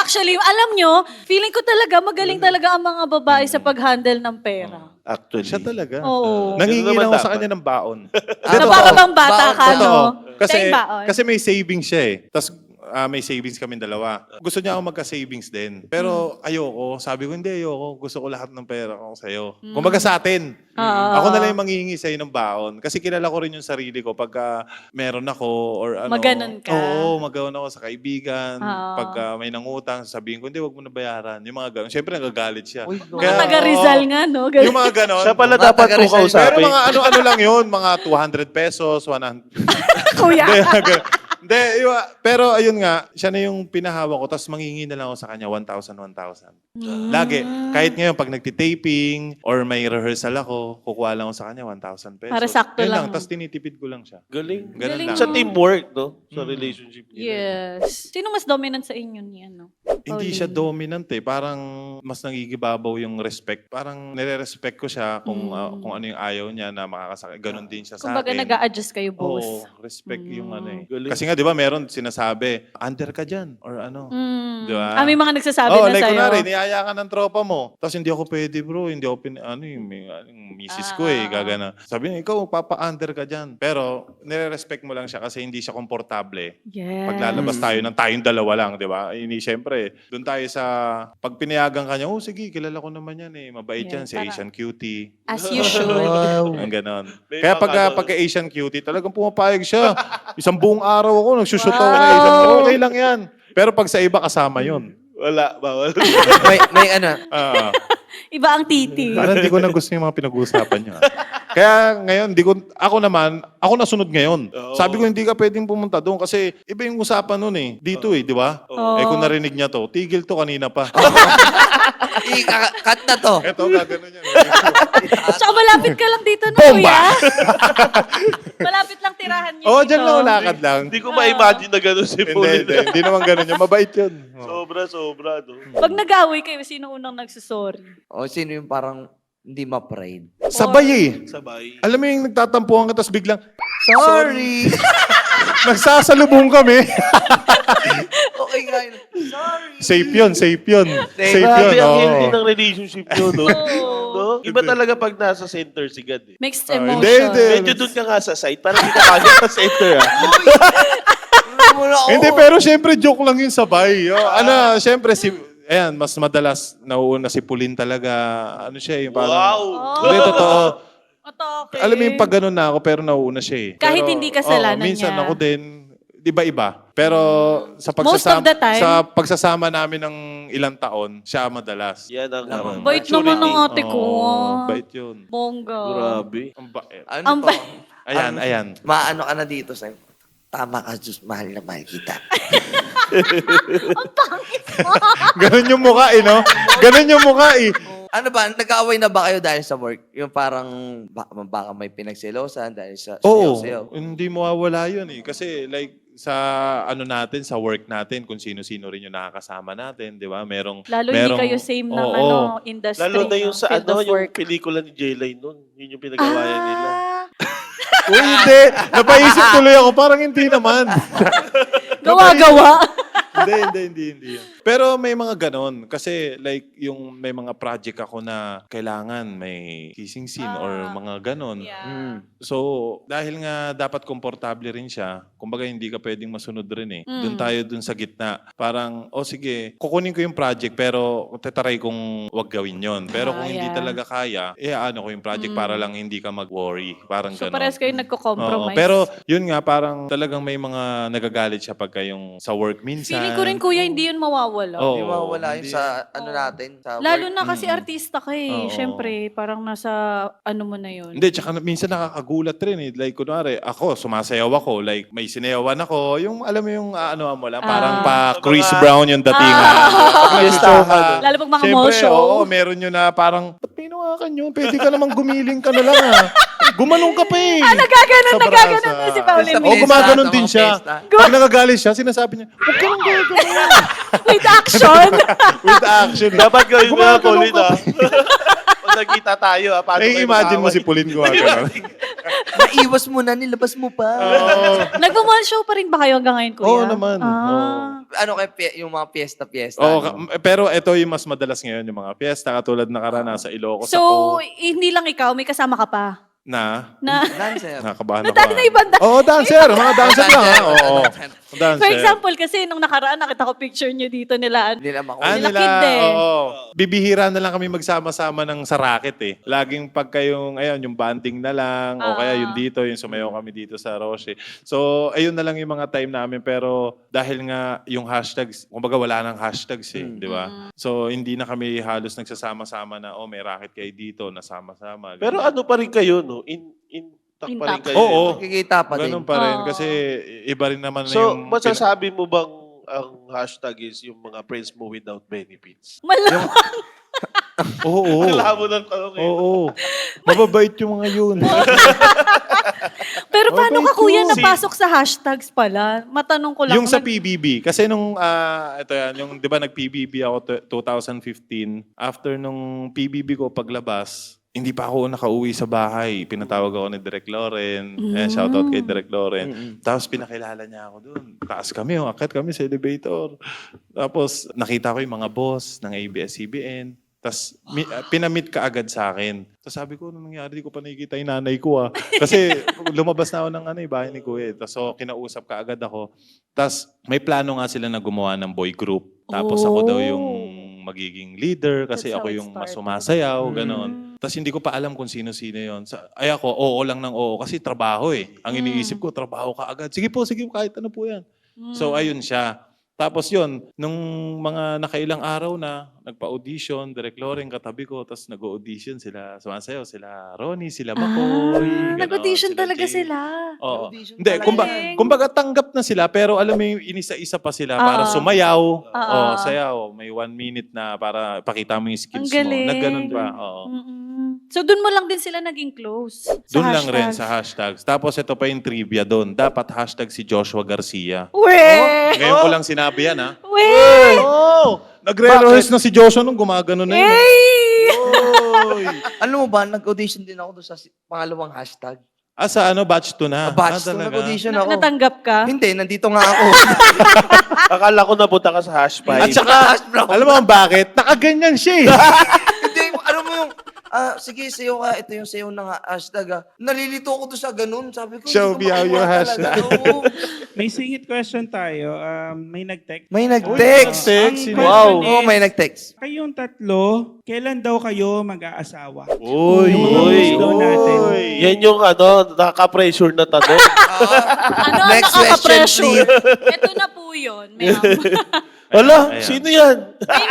Actually, alam nyo, feeling ko talaga magaling talaga ang mga babae sa pag-handle ng pera. Actually. Siya talaga. Oo. Nangingi Ganun naman lang ako sa dapat. kanya ng baon. So para bang bata Baon ka, daw. no? Totoo. Kasi, Tayong baon. kasi may savings siya eh. Tapos may savings kami dalawa. Gusto niya ako magka-savings din. Pero ayoko. Sabi ko, hindi ayoko. Gusto ko lahat ng pera ko sa'yo. Kumbaga sa atin. Ako na lang yung manghihingi sa'yo ng baon. Kasi kilala ko rin yung sarili ko pagka meron ako or ano. Maganon ka. Oo, maganon ako sa kaibigan. Oo. Pagka may nangutang, sasabihin ko, hindi, wag mo na bayaran. Yung mga ganon. Siyempre, nagagalit siya. Uy, no. Mga taga Rizal nga, no? Ganun. Yung mga ganon. Siya pala Mga dapat taga ko Rizal. Pero kausapin. mga ano-ano lang yun. Mga 200 pesos, 100. Kuya. Hindi, pero ayun nga, siya na yung pinahawa ko, tapos manghingi na lang ako sa kanya 1,000. Lagi. Kahit ngayon, pag nagtitaping or may rehearsal ako, kukuha lang ako sa kanya 1,000 pesos. Para sakto Yun lang. Tapos tinitipid ko lang siya. Galing. Ganun Galing lang. Sa teamwork, no? Sa relationship niya. Yes. Sino mas dominant sa inyo ni ano? Hindi siya dominant eh. Parang mas nangigibabaw yung respect. Parang nire-respect ko siya kung ano yung ayaw niya na makakasakit. Ganon din siya sa Kumbaga akin. nag-a-adjust kayo both. Oo, respect yung ano eh. Galing. Kasi nga, di ba, meron sinasabi, under ka dyan, or ano. Di ba? May mga nagsasabi Oh, na like sa'yo. kunwari, niyaya ka ng tropa mo. Tapos hindi ako pwede, bro. Hindi ako yung misis ko eh. Gagana. Sabi niya, ikaw, papa-under ka dyan. Pero, nire-respect mo lang siya kasi hindi siya komportable. Yes. Paglalabas tayo ng tayong dalawa lang, di ba? Ini, syempre, doon tayo sa, pag pinayagan ka niya, oh, sige, kilala ko naman yan eh. Mabait Yeah, yan, si tara. Asian cutie. As you should. Wow. Ang ganon. May Kaya mga pagka Asian cutie, talagang pumapayag siya. Isang buong araw ako, nagsushoot ako Wow. kay Asian. Okay lang yan. Pero pag sa iba, kasama yun. Wala, bawal. may ano, Ah. Iba ang titi. Parang hindi ko na gusto yung mga pinag-uusapan niyo. Kaya ngayon, ako nasunod ngayon. Oo. Sabi ko, hindi ka pwedeng pumunta doon kasi iba yung usapan nun eh. Dito eh, di ba? Oo. Eh kung narinig niya to, tigil to kanina pa. cut na to. Eto, gaganon yan. Tsaka malapit ka lang dito na, Bomba! kuya. Malapit lang tirahan niyo Oo, dito. dyan lang lakad lang. Hindi ko ma-imagine na gano'n si Hindi, Pauline. hindi naman ganun yun. Mabait yun. Oo. Sobra, no? Pag nag-away kayo, sino unang nagsusorry? O sino yung parang hindi ma-pride? Sabay eh. Sabay. Alam mo yung nagtatampuhan ka tapos biglang, Sorry! nagsasalubong kami. Okay nga yun. Sorry! Safe yun, safe yun. Safe Grabe, yun, ang oo. healthy ng relationship nyo, no? Oo. No? Iba talaga pag nasa center si God, eh. Mixed Oh, emotion. hindi. Medyo doon ka nga sa side, parang hindi ka kagad sa center, ah. Ano mo na ako? Hindi, pero syempre joke lang yung sabay. Syempre ayan, mas madalas nauuna si Pauline talaga. Ano siya, yung parang... Wow! Hindi, totoo. Atake. Alam mo yung pag ganun na ako, pero nauuna siya eh. Kahit Pero, hindi kasalanan minsan niya. ako din, iba-iba. Pero sa Most of the time. sa pagsasama namin ng ilang taon, siya madalas. Yan ang Bait naman ng ate ko. Oo, bait yun. Bongga. Grabe. Ang bait. Ano Ang pa? Ayan. Maano ka na dito sa'yo? Tama ka, Diyos. Mahal na mahal kita. Ganun yung mukha eh, no? Ganun yung mukha eh. Ano ba? Nag-aaway na ba kayo dahil sa work? Yung parang baka may pinagselosan dahil sa Oo, sayaw-sayaw? hindi mawawala yun eh. Kasi like, sa ano natin, sa work natin, kung sino-sino rin yung nakakasama natin, di ba? Lalo hindi kayo same ng Oo. industry. Lalo na yung no? sa Field of yung work. pelikula ni J-Line nun. Yun yung pinagawayan nila. Uy, hindi. Napaisip tuloy ako. Parang hindi naman. Gawa-gawa. Hindi. Pero may mga ganon. Kasi like, yung may mga project ako na kailangan may kissing scene or mga ganon. Yeah. So, dahil nga dapat komportable rin siya, kumbaga hindi ka pwedeng masunod rin eh. Doon tayo dun sa gitna. Parang, sige, kukunin ko yung project pero tataray kong wag gawin yon. Pero kung hindi yeah. talaga kaya, ano ko yung project para lang hindi ka mag-worry. Parang So ganon. parehas kayo Oo, nagko-compromise. pero yun nga, parang talagang may mga nagagalit siya pagka yung sa work minsan. Feeling ko rin, kuya, hindi yun mawawala. Oo. Hindi mawawala yun hindi. sa ano natin. Sa Lalo work. na kasi artista ka eh. Oo. Siyempre, parang nasa ano mo na yun. Hindi, tsaka minsan nakakagulat rin eh. Like, kunwari, ako, sumasayaw ako. Like, may sinayawan ako. Yung, alam mo yung, ano mo lang, parang pa Chris Brown yung datingan. Pag nag-show ka. Lalo pag mga Siyempre, mall show. oo, meron yun na parang, ba't pinawakan yun? Pwede ka namang gumiling ka na lang ah. Gumanong ka pa eh. Nagaganon Sa na si brasa. Pauline. Sa Oo, Fiesta, gumaganon sa din mga siya. fiesta. Pag nagagalit siya, sinasabi niya, huwag ka nang gagawin. With action. With action. Dapat gawin mo na, Gumaganon Pauline, ka ah. Pag nagkita tayo, ah, paano kayo imagine mo mag-away? si Pauline gumaganon. Naiwas mo na, nilabas mo pa. Nagmamall show pa rin ba kayo hanggang ngayon, kuya? Oo naman. Ano kay yung mga fiesta-fiesta? Oo, ano? pero ito yung mas madalas ngayon, yung mga fiesta, katulad na karana sa Ilocos So, ako, hindi lang ikaw, may kasama ka pa. na Dancer. nakabahan ako. Dati na ibang Oo, dancer. Mga dancer lang. ha? Oo. Dancer. For example, kasi nung nakaraan, nakita ko picture nyo dito nila. Hindi naman ako. nila Kid eh. oo. Bibihira na lang kami magsama-sama ng sa racket eh. Laging pagka yung, yung banding na lang, o kaya yung dito, yung sumayaw kami dito sa Roche. So, ayun na lang yung mga time namin. Pero dahil nga yung hashtags, kumbaga wala nang hashtags eh, di ba? So, hindi na kami halos nagsasama-sama na, may racket kayo dito, nasama-sama. Pero ano pa rin kayo, no? Intact pa rin Intact. kayo. Oo. Nakikita pa din. Ganun pa rin. Oo. Kasi iba rin naman So, yung... masasabi mo bang ang hashtag is yung mga friends mo without benefits? Malamang. Oo. Ang labo ng tanong eh. Oo. Mababait yung mga yun. Pero paano ka, Mabait kuya, yun. napasok sa hashtags pala? Matanong ko lang. Yung sa PBB. Kasi nung, ito yan, yung di ba nag-PBB ako 2015. After nung PBB ko paglabas, hindi pa ako nakauwi sa bahay. Pinatawag ako ni Direk Loren. Shoutout kay Direk Loren. Tapos pinakilala niya ako doon. Taas kami, akit kami sa elevator. Tapos nakita ko yung mga boss ng ABS-CBN. Tapos pinamit ka agad sa akin. Tapos sabi ko, anong nangyari? Di ko pa nakikita yung nanay ko Kasi lumabas na ako ng bahay ni Kuya. Tapos kinausap ka agad ako. Tapos may plano nga sila na gumawa ng boy group. Tapos ako daw yung magiging leader kasi That's ako how it yung mas started. sumasayaw, ganon. Tapos hindi ko pa alam kung sino-sino yon. Ay ako, oo lang ng oo kasi trabaho eh. Ang iniisip ko, trabaho ka agad. Sige po, kahit ano po yan. So ayun siya. Tapos yun, nung mga nakailang araw na, nagpa-audition, Direk Loren katabi ko, tapos nag-audition sila, sumasayaw, sila Ronnie, sila Makoy. ganon, Nag-audition sila talaga Jay. sila. Oo. Audition Hindi, talaga. kumbaga tanggap na sila, pero alam mo yung inisa-isa pa sila para sumayaw. Sayaw. May 1 minute na para pakita mo yung skills Ang galing. mo. Nagganon pa. Oo. Mm-mm. So doon mo lang din sila naging close? Doon lang rin hashtags? sa hashtags. Tapos ito pa yung trivia doon. Dapat hashtag si Joshua Garcia. Weh! Ngayon ko lang sinabi yan, ha? Weh! Oh! Nagre-rehearse na si Joshua nung gumagano na yun. Hey! Oy! Alam mo ba, nag-audition din ako doon sa pangalawang hashtag. Sa batch 2 na? Batch 2, talaga? nag-audition ako. Natanggap ka? Hindi, nandito nga ako. Akala ko napunta ka sa hash At five. saka, alam mo ang bakit? Nakaganyan siya eh. Hindi, ano mo yung, sige, sayo ka, ito yung sayo ng hashtag. Nalilito ako doon sa ganun. Sabi ko, Show hindi me ko how you makuha hashtag. talaga. Oo. May singit question tayo. May nag-text. May nag-text. Text. Ang Wow. question Oo, is, may nag-text. Kayong tatlo, kailan daw kayo mag-aasawa? Uy! Yung mga Uy. gusto natin. Yan yung nakaka-pressure na tanong. Ano ang Next question, nakaka-pressure? please. Ito na po yun, ma'am. Hala, Ayan. sino yan? May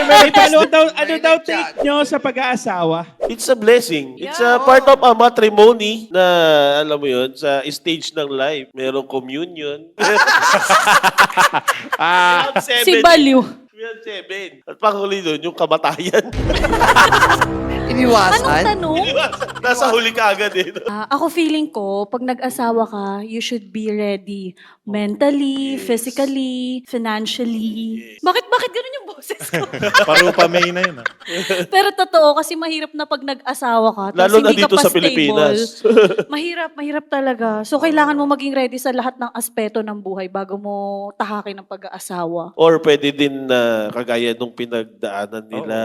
May ano daw, ano May daw nag-chat. take nyo sa pag-aasawa? It's a blessing. It's Yeah. a part of a matrimony na, alam mo yun, sa stage ng life. Merong communion. Si Baliw. Yan, 7. At panghuli doon, yung kamatayan. Anong Iniwasan. tanong? Nasa huli ka agad eh. Ako feeling ko, pag nag-asawa ka, you should be ready. Mentally, physically, financially. Bakit ganun yung boses ko? Parupa May na yun, ha? Pero totoo, kasi mahirap na pag nag-asawa ka, tapos Lalo na hindi ka dito pa sa Pilipinas. mahirap talaga. So, kailangan mo maging ready sa lahat ng aspeto ng buhay bago mo tahakin ng pag-aasawa. Or pwede din na kagaya nung pinagdaanan nila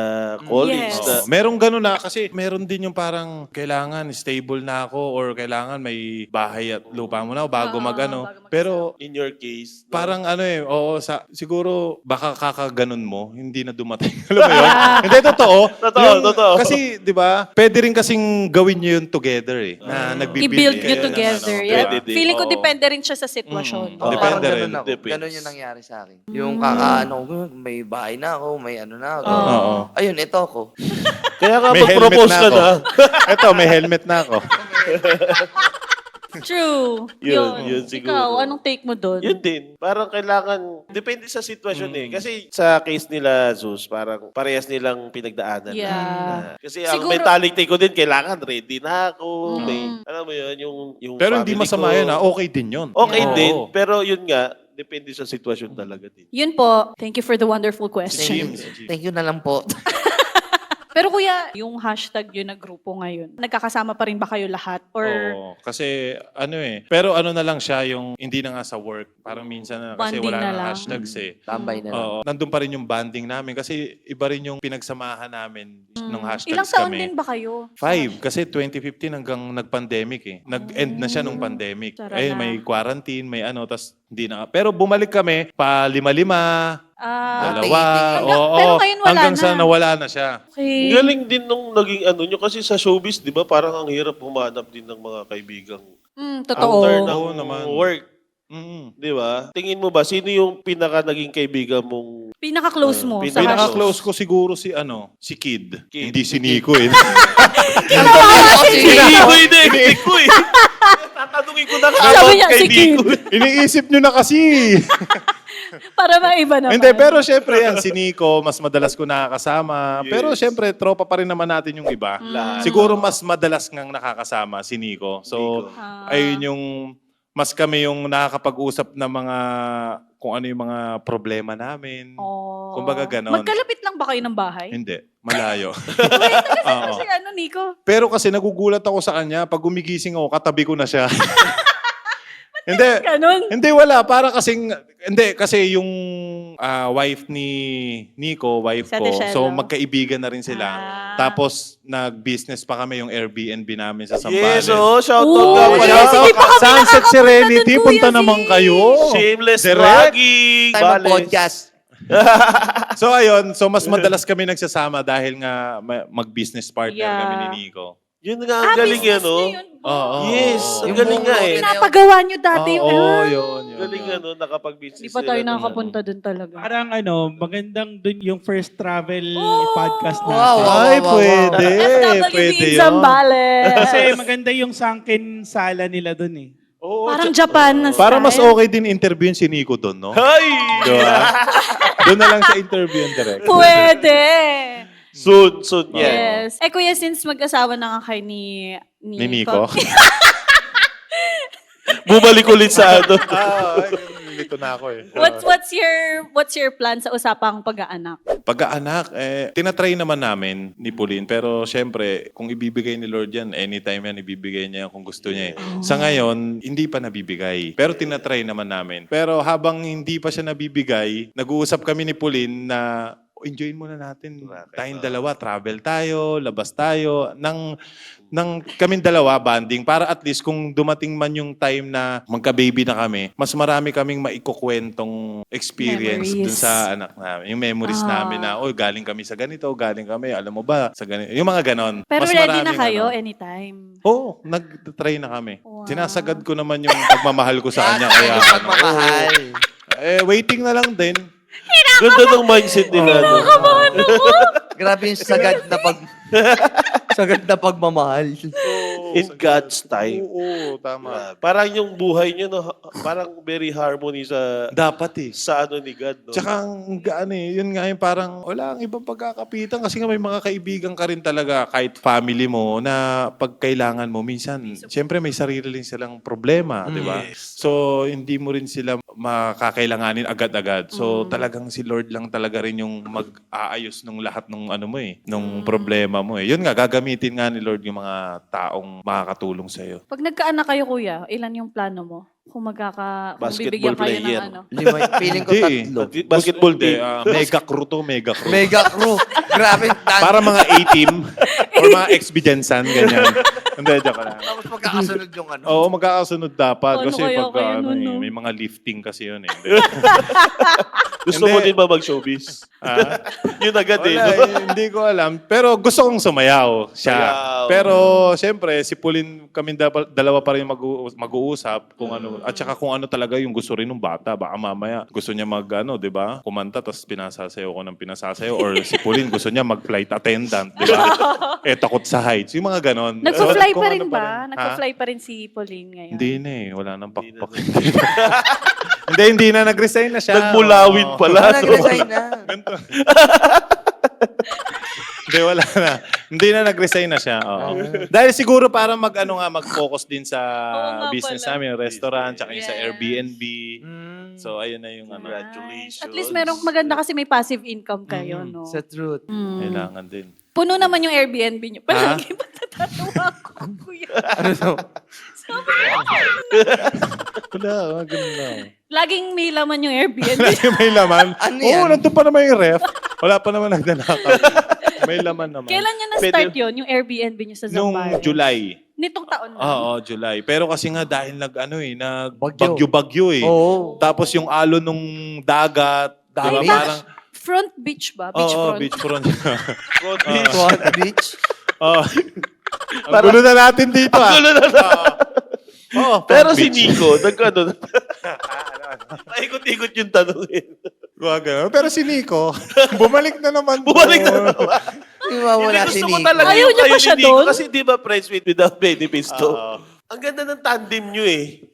college Yes. na Meron ganun na kasi meron din yung parang kailangan stable na ako or kailangan may bahay at lupa mo na bago magano. bago mag-asawa. Pero in your case. no? parang ano eh, oo, siguro baka kakaganon mo, hindi na dumating. Alam mo yun? Hindi, totoo. Totoo. Kasi, di ba, pwede rin kasing gawin nyo yun together eh. Na nagbibuild I-build kayo you ng together. ano, Yeah. diba? Pwede din. Feeling ko Oo. depende rin siya sa sitwasyon. Oh, Depende parang rin. ganun ako. Depends. Ganun yung nangyari sa akin. Yung kakaano ko, may bahay na ako, may ano na ako. Oo. Ayun, ito ako. Kaya nga May helmet mag-propose na ka ako. na. Ito, may helmet na ako. True. Yun siguro. Ikaw, anong take mo doon? Yun din. Parang kailangan, depende sa sitwasyon eh. Kasi sa case nila, Zeus, parang parehas nilang pinagdaanan. Yeah. Na. Kasi ang Siguro- mentality ko din, kailangan ready na ako. May, alam mo yun, yung Pero hindi family masama ko. yun, ha? Okay din yun. Okay Oo. din. Pero yun nga, depende sa sitwasyon talaga din. Yun po. Thank you for the wonderful question. Thank you na lang po. Pero kuya, yung hashtag yun na grupo ngayon, nagkakasama pa rin ba kayo lahat? Or Oo, kasi ano eh. Pero ano na lang siya yung hindi na nga sa work. Parang minsan na kasi Bonding wala na na lang. hashtags eh. Tambay na lang. Oo, nandun pa rin yung banding namin kasi iba rin yung pinagsamahan namin ng hashtags ilang taon kami. din ba kayo? 5, kasi 2015 hanggang nag-pandemic eh. Nag-end na siya nung pandemic. Tara Eh, na. may quarantine, may ano, tas hindi na. Pero bumalik kami, pa 5-5, dalawa. Pero ngayon wala hanggang na. sa nawala na siya. Okay. Galing din nung naging ano nyo. Kasi sa showbiz, di ba, parang ang hirap humanap din ng mga kaibigang Totoo. after ng Oo naman. work. Mm. Di ba? Tingin mo ba, sino yung pinaka naging kaibigan mong... Pinaka-close mo sa hashtag. Pinaka-close ko siguro si Kid. Hindi si Nico eh. Hindi ko eh. Tatanungin ko na Sabi kaawat niya, kay si Kid. Nico. Iniisip nyo na kasi. Para maiba naman. Hindi, pero syempre yan, si Nico, mas madalas ko nakakasama. Pero syempre, tropa pa rin naman natin yung iba. Siguro mas madalas ngang nakakasama si Nico. So, ayun yung, mas kami yung nakakapag-usap na mga, kung ano yung mga problema namin. Oh. Kumbaga ganon. Magkalapit lang ba kayo ng bahay? Hindi, malayo. Kasi ano, Nico? Pero kasi nagugulat ako sa kanya, pag gumigising ako, katabi ko na siya. Hindi. Ganun. Hindi, wala. Para kasing, hindi, kasi yung wife ni Nico, wife Sa ko, Techelo. so magkaibigan na rin sila. Ah. Tapos, nag-business pa kami yung Airbnb namin sa Zambales. Yes, oh, shoutout Ooh, nga yes, pala. hindi pa kami Sunset nakakapunta Serenity, dun, punta Kuya naman Z. kayo. Shameless Direct. bragging. Tayo Bale. mag-podcast. So ayun, so mas madalas kami nagsasama dahil nga mag-business partner Yeah. kami ni Nico. Yun nga, ang galing yan, business no? niyo yun. Oo. Yes, ang Yung galing nga eh. Pinapagawa nyo dati yung... Oo, yun. Galing nga, no? Nakapag-business Hindi pa tayo sila ng nakakapunta dun talaga. Parang magandang dun yung first travel Oh! podcast natin. Wow, wow, Ay, wow, wow. pwede. FWB Pwede in yun. Zambales. Kasi maganda yung sunken sala nila dun eh. Oo, Parang Japan na style. para mas okay din interviewin si Nico doon, no? Ay! Diba? Doon na lang sa interview yung direct. Pwede. Soon yan. Yes. Kuya, since mag-asawa na nga kayo ni Ni Nico. Bumalik ulit sa ano. Nilito na ako eh. what's your plan sa usapang pag-aanak? Pagkaanak, tinatry naman namin ni Pauline. Pero syempre, kung ibibigay ni Lord yan, anytime yan, ibibigay niya yan kung gusto niya. Sa ngayon, hindi pa nabibigay. Pero tinatry naman namin. Pero habang hindi pa siya nabibigay, nag-uusap kami ni Pauline na enjoyin muna natin. Tayong dalawa, travel tayo, labas tayo. Nang kaming dalawa, banding, para at least kung dumating man yung time na magka-baby na kami, mas marami kaming maikukwentong experience Memories. dun sa anak namin. Yung memories namin na, galing kami sa ganito, galing kami, alam mo ba, sa ganito. Yung mga ganon. Pero Mas ready na maraming kayo ano. anytime. Oo, nag-try na kami. Wow. Sinasagad ko naman yung pagmamahal ko sa kanya. Kaya, Yung pagmamahal. waiting na lang din. Ganda ng mindset nila. No? Grabe yung sagad na sagad na pagmamahal. In God's time. Oo, tama. Parang yung buhay nyo, no, parang very harmony Dapat eh. sa ano ni God. No? Tsaka ang gaan eh, yun nga yung parang wala ang ibang pagkakapitan kasi nga may mga kaibigan ka rin talaga kahit family mo na pag kailangan mo minsan, siyempre may sarili rin silang problema, di ba? So hindi mo rin sila makakailanganin agad-agad. So talagang si Lord lang talaga rin yung mag-aayos nung lahat nung ano mo eh, nung problema mo eh. Yun nga, gagamitin nga ni Lord yung mga taong makakatulong sa'yo. Pag nagkaanak kayo, kuya, ilan yung plano mo? Kung kung Basketball bibigyan kayo player. ng ano? Feeling ko Hindi. tatlo. Basketball Hindi, team. mega crew to, mega crew. Mega crew. Grabe. Para mga A-team or mga ex-Bijansan, ganyan. Hindi, joke lang. Tapos magkakasunod yung ano. Oo, magkakasunod dapat. Ano Kasi kaya pag kayo ano, nun, eh, no? may mga lifting kasi yun eh. Gusto mo Hindi. din ba mag-showbiz? Ah? Yun agad eh. Wala, No? hindi ko alam. Pero gusto kong sumayaw siya. Sayaw. Pero siyempre, si Pauline, kami dalawa pa rin mag-uusap kung ano. At saka kung ano talaga yung gusto rin ng bata. Baka mamaya gusto niya di ba? Kumanta, tapos pinasasayaw ko ng pinasasayaw. Or si Pauline gusto niya mag-flight attendant, di ba? Takot sa heights. Yung mga ganon. Nagpa-fly Kung pa rin ano ba? Ha? Nagpa-fly pa rin si Pauline ngayon? Hindi na eh. Wala nang pakpak. Hindi na. Nag-resign na siya. Nagmulawin Oo. pala. Nag-resign na. Ganito. Hindi, wala na. Hindi na nag-resign na siya. Oo. Dahil siguro para mag-focus din sa nga business pala. namin, restaurant, tsaka yung sa Yes. Airbnb. So, ayun na yung Congratulations. At least merong maganda kasi may passive income kayo, no? Sa truth. Kailangan din. Puno naman yung Airbnb nyo. Ha? Palagi ba natatawa ko, kuya? Ano to? Wala, ganun na. Laging may laman yung Airbnb. Lagi may laman. Ano Oo, yan? nandun pa naman yung ref. Wala pa naman nagdanakaw. May laman naman. Kailan nyo na-start yun, yung Airbnb nyo sa Nung Zamboanga? July. Nitong taon na. Oo, July. Pero kasi nga dahil Bagyo. bagyo-bagyo eh. Oo. Tapos yung alon nung dagat, Ay, diba, bakit? parang Front beach ba? Oo, Beachfront? beachfront. Swan Beach. Oh. Ang gulo na natin dito ah. Gulo na. Oo, Pero front si beach. Nico, nag-ano. Paikot-ikot yung tanongin. Wag ganun. Pero si Nico, bumalik na naman. Bumalik na doon. naman. Hindi mawala Hindi, si gusto ko Nico. talaga Ayaw yung niyo kayo ba siya ni Nico. doon? Kasi di ba friends without benefits to? Oo. Ang ganda ng tandem nyo eh.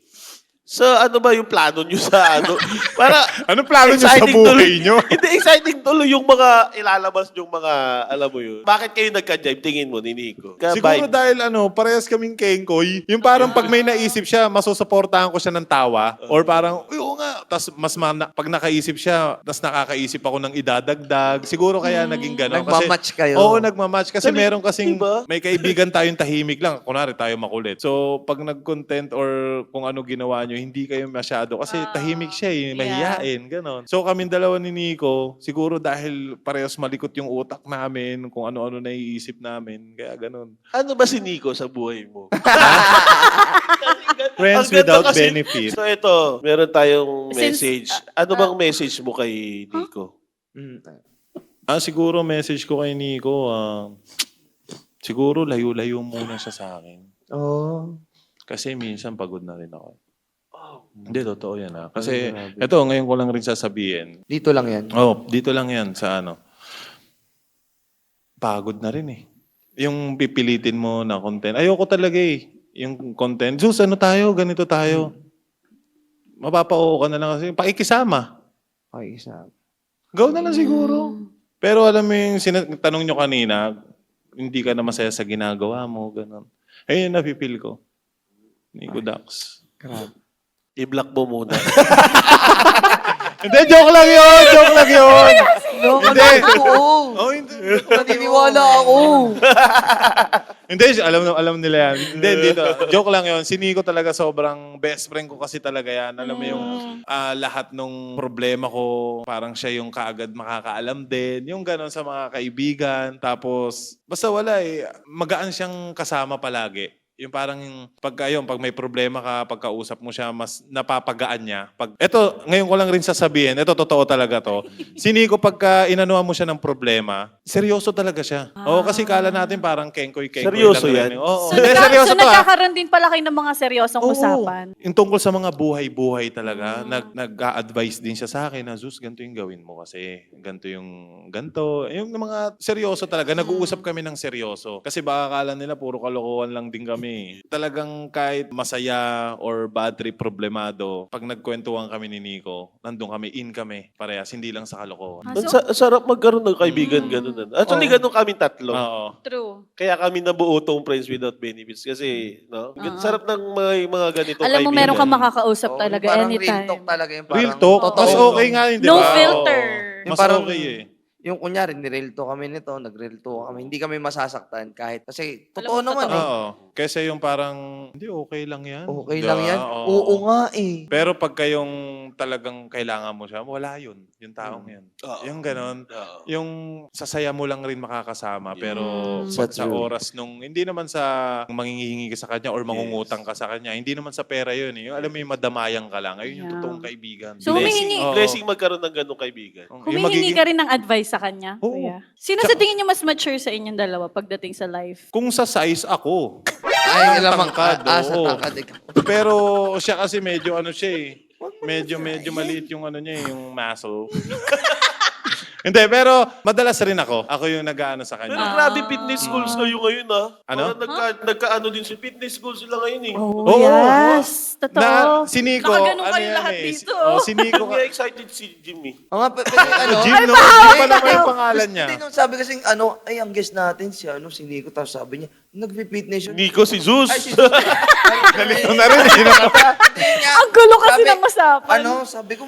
So ano ba yung plano nyo sa ano? Para Anong plano niyo sa exciting buhay tuloy- niyo? Hindi, exciting tuloy yung mga ilalabas yung mga, alam mo yun. Bakit kayo nagka-jive? Tingin mo ni Nico. Siguro dahil parehas kaming kengkoy. Yung parang pag may naisip siya, masusuportahan ko siya ng tawa. Or parang, uy, oo nga. Tapos pag nakaisip siya, tapos nakakaisip ako ng idadagdag. Siguro kaya naging gano'n. Nagmamatch kayo. Oo, nagmamatch. Kasi Dali, meron kasing, diba? may kaibigan tayong tahimik lang. Kunwari tayo makulit. So, pag nag-content or kung ano ginawa nyo, hindi kayo masyado. Kasi tahimik siya eh, mahihain, gano'n. So, kaming dalawa ni Nico, siguro dahil parehas malikot yung utak namin, kung ano-ano naiisip namin. Kaya gano'n. Ano ba si Nico sa buhay mo? Friends Ang ganda without kasi- benefit. So ito, meron tayong Since, message. Ano bang message mo kay Nico? Siguro message ko kay Nico, siguro layo-layo muna siya sa akin. Oo. Kasi minsan pagod na rin ako. Hindi, totoo yan ha. Kasi eto, ngayon ko lang rin sasabihin. Dito lang yan. Dito lang yan sa ano. Pagod na rin eh. Yung pipilitin mo na content. Ayoko talaga eh. Yung content. Zeus, ano tayo? Ganito tayo. Mapapa-oo ka na lang kasi. Pakikisama. Okay, isa. Go na lang siguro. Pero alam mo yung tanong nyo kanina, hindi ka na masaya sa ginagawa mo, gano'n. Ayun, napipil ko. Nico Dax. I-block mo muna. Hindi, joke lang yun! Joke lang yun! No, Hindi. oo. Oh, hindi. Naniniwala ako. Hindi, alam nila yan. Hindi, dito. Joke lang yun. Si Nico talaga sobrang best friend ko kasi talaga yan. Alam mo yung lahat ng problema ko, parang siya yung kaagad makakaalam din. Yung gano'n sa mga kaibigan. Tapos, basta wala eh. Magaan siyang kasama palagi. Yung parang pag may problema ka, pagkausap mo siya, mas napapagaan niya. Ito, ngayon ko lang rin sasabihin, ito totoo talaga to. Si Nico, pagka inanuhan mo siya ng problema, seryoso talaga siya. Oo, kasi kala natin parang kengkoy-kengkoy Seryoso lang rin. yan? Oo. So, Hindi, seryoso to nagkakaroon din pala kayo ng mga seryosong Oo. usapan. Yung tungkol sa mga buhay-buhay talaga, nag-a-advise din siya sa akin na, Zeus, ganito yung gawin mo kasi. Ganito yung ganito. Yung mga seryoso talaga, nag-uusap kami ng seryoso. Kasi baka akala nila puro kalokohan lang din kami. Talagang kahit masaya or bad trip problemado, pag nagkwentuhan kami ni Nico, nandun kami, in kami, parehas, hindi lang sa kalokohan. Sarap magkaroon ng kaibigan ganun. Actually, ganun kaming tatlo. Oo. True. Kaya kami nabuo tong Friends Without Benefits kasi, no? Sarap ng mga ganito Alam mo, kaibigan. meron kang makakausap Oo, talaga yung parang anytime. real talk talaga. Yung parang Real talk. totoo. Mas okay nga yun, di No ba? filter. Oo. Yung Mas parang- okay eh. Yung kunyari, nireal talk kami nito, nag-real talk kami. Hindi kami masasaktan kahit, kasi Alam totoo mo, naman totoo. eh. Oo. Kasi yung parang, hindi, okay lang yan. Okay Di lang ba? yan. Oo nga eh. Pero pag kayong talagang kailangan mo siya, wala yun. Yung taong yan. Oo. Yung ganon. Oo. Yung sasaya mo lang rin makakasama. Pero Sa pag sa true. oras nung, hindi naman sa mangingihingi ka sa kanya or mangungutang ka sa kanya, hindi naman sa pera yun eh. Yung, alam mo yung madamayang ka lang. Ayun yung Yeah. totoong kaibigan. So, Blessing, humihingi- Oo. blessing magkaroon ng ganung kaibigan. Yung Humihingi magiging- ka rin ng advice sa kanya, Oo. kuya. Sino sa tingin niyo mas mature sa inyong dalawa pagdating sa life? Kung sa size ako. Ay, Ang lamang tangkad, sa oo. tangkad. Pero siya kasi medyo ano siya eh. Medyo maliit yung ano niya eh, yung muscle. Hindi, pero madalas rin ako. Ako yung nag-aano sa Pero kanya. grabe fitness goals kayo ngayon, ah. Ano? Parang nagka-ano din si fitness goals sila ngayon, eh. Oh, Oo. yes. Totoo. Na, si Nico, Nakaganon ano kayo yan lahat eh. dito. Si Nico, Kaya excited si Jimmy. Oo nga, ano? Jim, no? Hindi pa naman yung pangalan niya. Hindi nung sabi kasing ano, ay ang guest natin si ano, si Nico, tapos sabi niya, nagpi-fitness yun. Nico si Zeus. Ay, si Nalito na rin eh. Ang gulo kasi Sabi- ng usapan. Ano, sabi ko,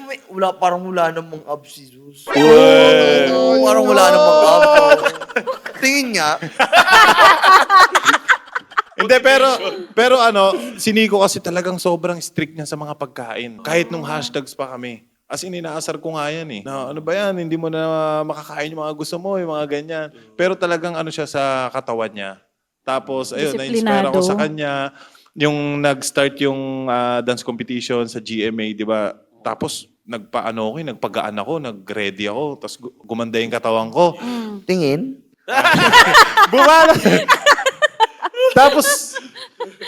parang wala namang abs si Zeus. Uy. Parang wala namang abs. Tingin niya, Hindi, pero ano, si Nico kasi talagang sobrang strict niya sa mga pagkain. Kahit nung hashtags pa kami. As in, inaasar ko nga yan eh. Na, ano ba yan, hindi mo na makakain yung mga gusto mo, yung mga ganyan. Pero talagang ano siya sa katawan niya. Tapos, ayun, na-inspire ako sa kanya. Yung nag-start yung dance competition sa GMA, di ba? Tapos, nagpagaan ako, nag-ready ako. Tapos, gumanda yung katawan ko. tingin. Bumala! Tapos,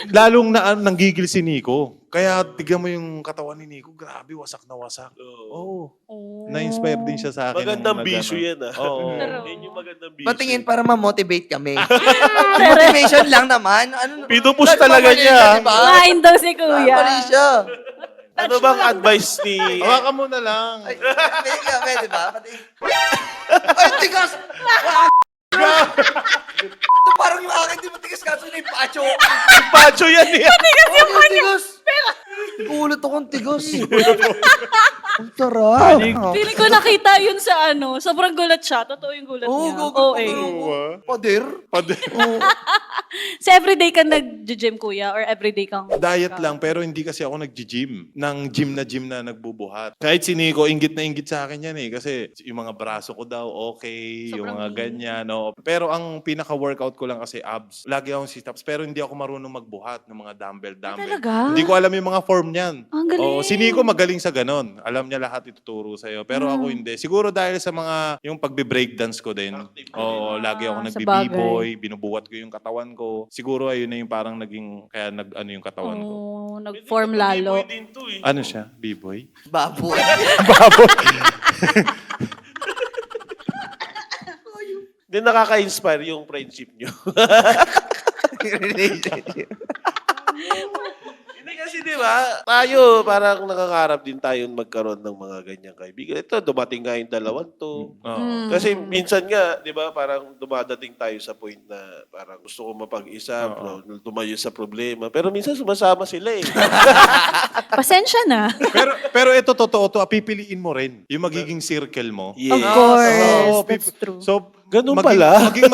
lalong nanggigil si Nico. Kaya tignan mo yung katawan ni Nico, grabe, wasak na wasak. Oo. Oh. Na-inspire din siya sa akin. Magandang nung bisyo nag-ano. yan, ah. Oo. Yan yung magandang bisyo. Patingin para ma-motivate kami. Motivation lang naman. Ano, Pinupush talaga nagmamali niya. siya, diba? Kain daw si kuya. Mali siya. Ano bang advice ni... Hawakan mo na lang. Ay, pwede ba? Ay, tigas! Ito parang yung akin, di ba tigas kaso na yung pacho? Pacho yan, eh. Tigas! Gulat akong tigas. Ang sarap. Feeling ko nakita yun sa ano. Sobrang gulat siya. Totoo yung gulat Oo, niya. gugulat eh. Pader? So everyday ka nag-gym, kuya? Or everyday kang... Diet lang, pero hindi kasi ako nag-gym. Nang gym na nagbubuhat. Kahit si Nico, inggit na inggit sa akin yan eh. Kasi yung mga braso ko daw, okay. Yung Sobrang mga ganyan. No? Pero ang pinaka-workout ko lang kasi abs. Lagi akong sit-ups. Pero hindi ako marunong magbuhat ng mga dumbbell. talaga? Hindi ko alam yung mga form niyan. Ang galing. Oo, si Nico magaling sa ganon. Alam niya lahat ituturo sa'yo. Pero ako hindi. Siguro dahil sa mga, yung pagbe-breakdance ko din. Oo, lagi ako sa nagbi-b-boy. Binubuhat ko yung katawan ko. Siguro ayun na yung parang naging, kaya nag-ano yung katawan ko. Oh, nag-form lalo. B-boy din to, eh. Ano siya? B-boy? Baboy. Hindi nakaka-inspire yung friendship nyo. Relationship. Hindi kasi, di ba? ba? Tayo, parang nangangarap din tayo magkaroon ng mga ganyang kaibigan. Ito, dumating nga yung dalawang to. Oo. Kasi minsan nga, di ba, parang dumadating tayo sa point na parang gusto ko mapag-isa, tumayo sa problema. Pero minsan sumasama sila eh. Pasensya na. Pero ito totoo to, pipiliin mo rin yung magiging circle mo. Yes. Of course. Oo, That's true. So, Ganun pala. Maging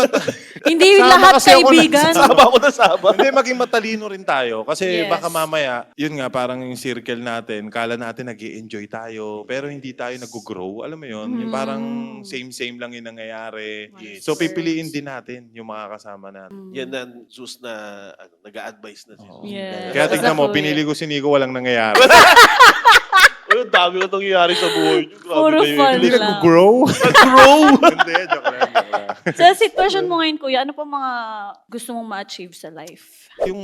Hindi Sama lahat kasi ako kaibigan. Sama ako na sama. Hindi, maging matalino rin tayo. Kasi Yes. baka mamaya, yun nga, parang yung circle natin, kala natin nag-i-enjoy tayo, pero hindi tayo nag-grow. Alam mo yun? Yung parang same-same lang yung nangyayari. So, pipiliin din natin yung mga kasama natin. Yan ang sus na nag-a-advise na siya. Yes. Kaya tignan mo, Ako, pinili ko si Nico, walang nangyayari. Ay, ang dami na nangyayari sa buhay niyo. Grabe Puro na yun. fun. Hindi lang. nag-grow. Nag-grow. Hindi, joke lang. Sa sitwasyon mo ngayon, kuya, ano pa mga gusto mong ma-achieve sa life? Yung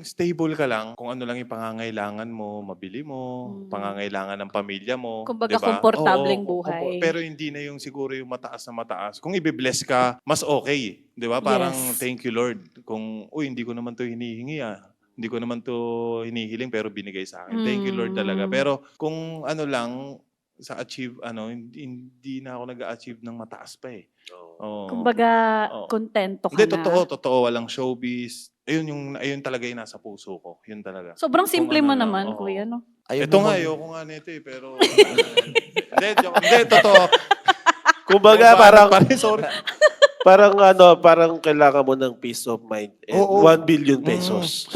stable ka lang, kung ano lang yung pangangailangan mo, mabili mo, pangangailangan ng pamilya mo. Kumbaga, diba? komportableng Oo, buhay. pero hindi na yung siguro yung mataas na mataas. Kung i-bless ka, mas okay. Di ba? Parang Yes. thank you Lord. Kung, uy, hindi ko naman to hinihingi Hindi ko naman to hinihiling pero binigay sa akin. Thank you Lord talaga. Pero kung ano lang, sa achieve, hindi na ako nag-achieve ng mataas pa eh. Oo. Kumbaga, Oo. kontento ka Hindi, na. totoo. Walang showbiz. Ayun talaga yung nasa puso ko. Yun talaga. Sobrang simple Kung mo ano lang, naman, oo. kuya, no? Ito nga, ayoko nga nito eh, pero... Hindi, totoo. Kumbaga, Sorry. parang kailangan mo ng peace of mind. And Oo. 1 billion pesos.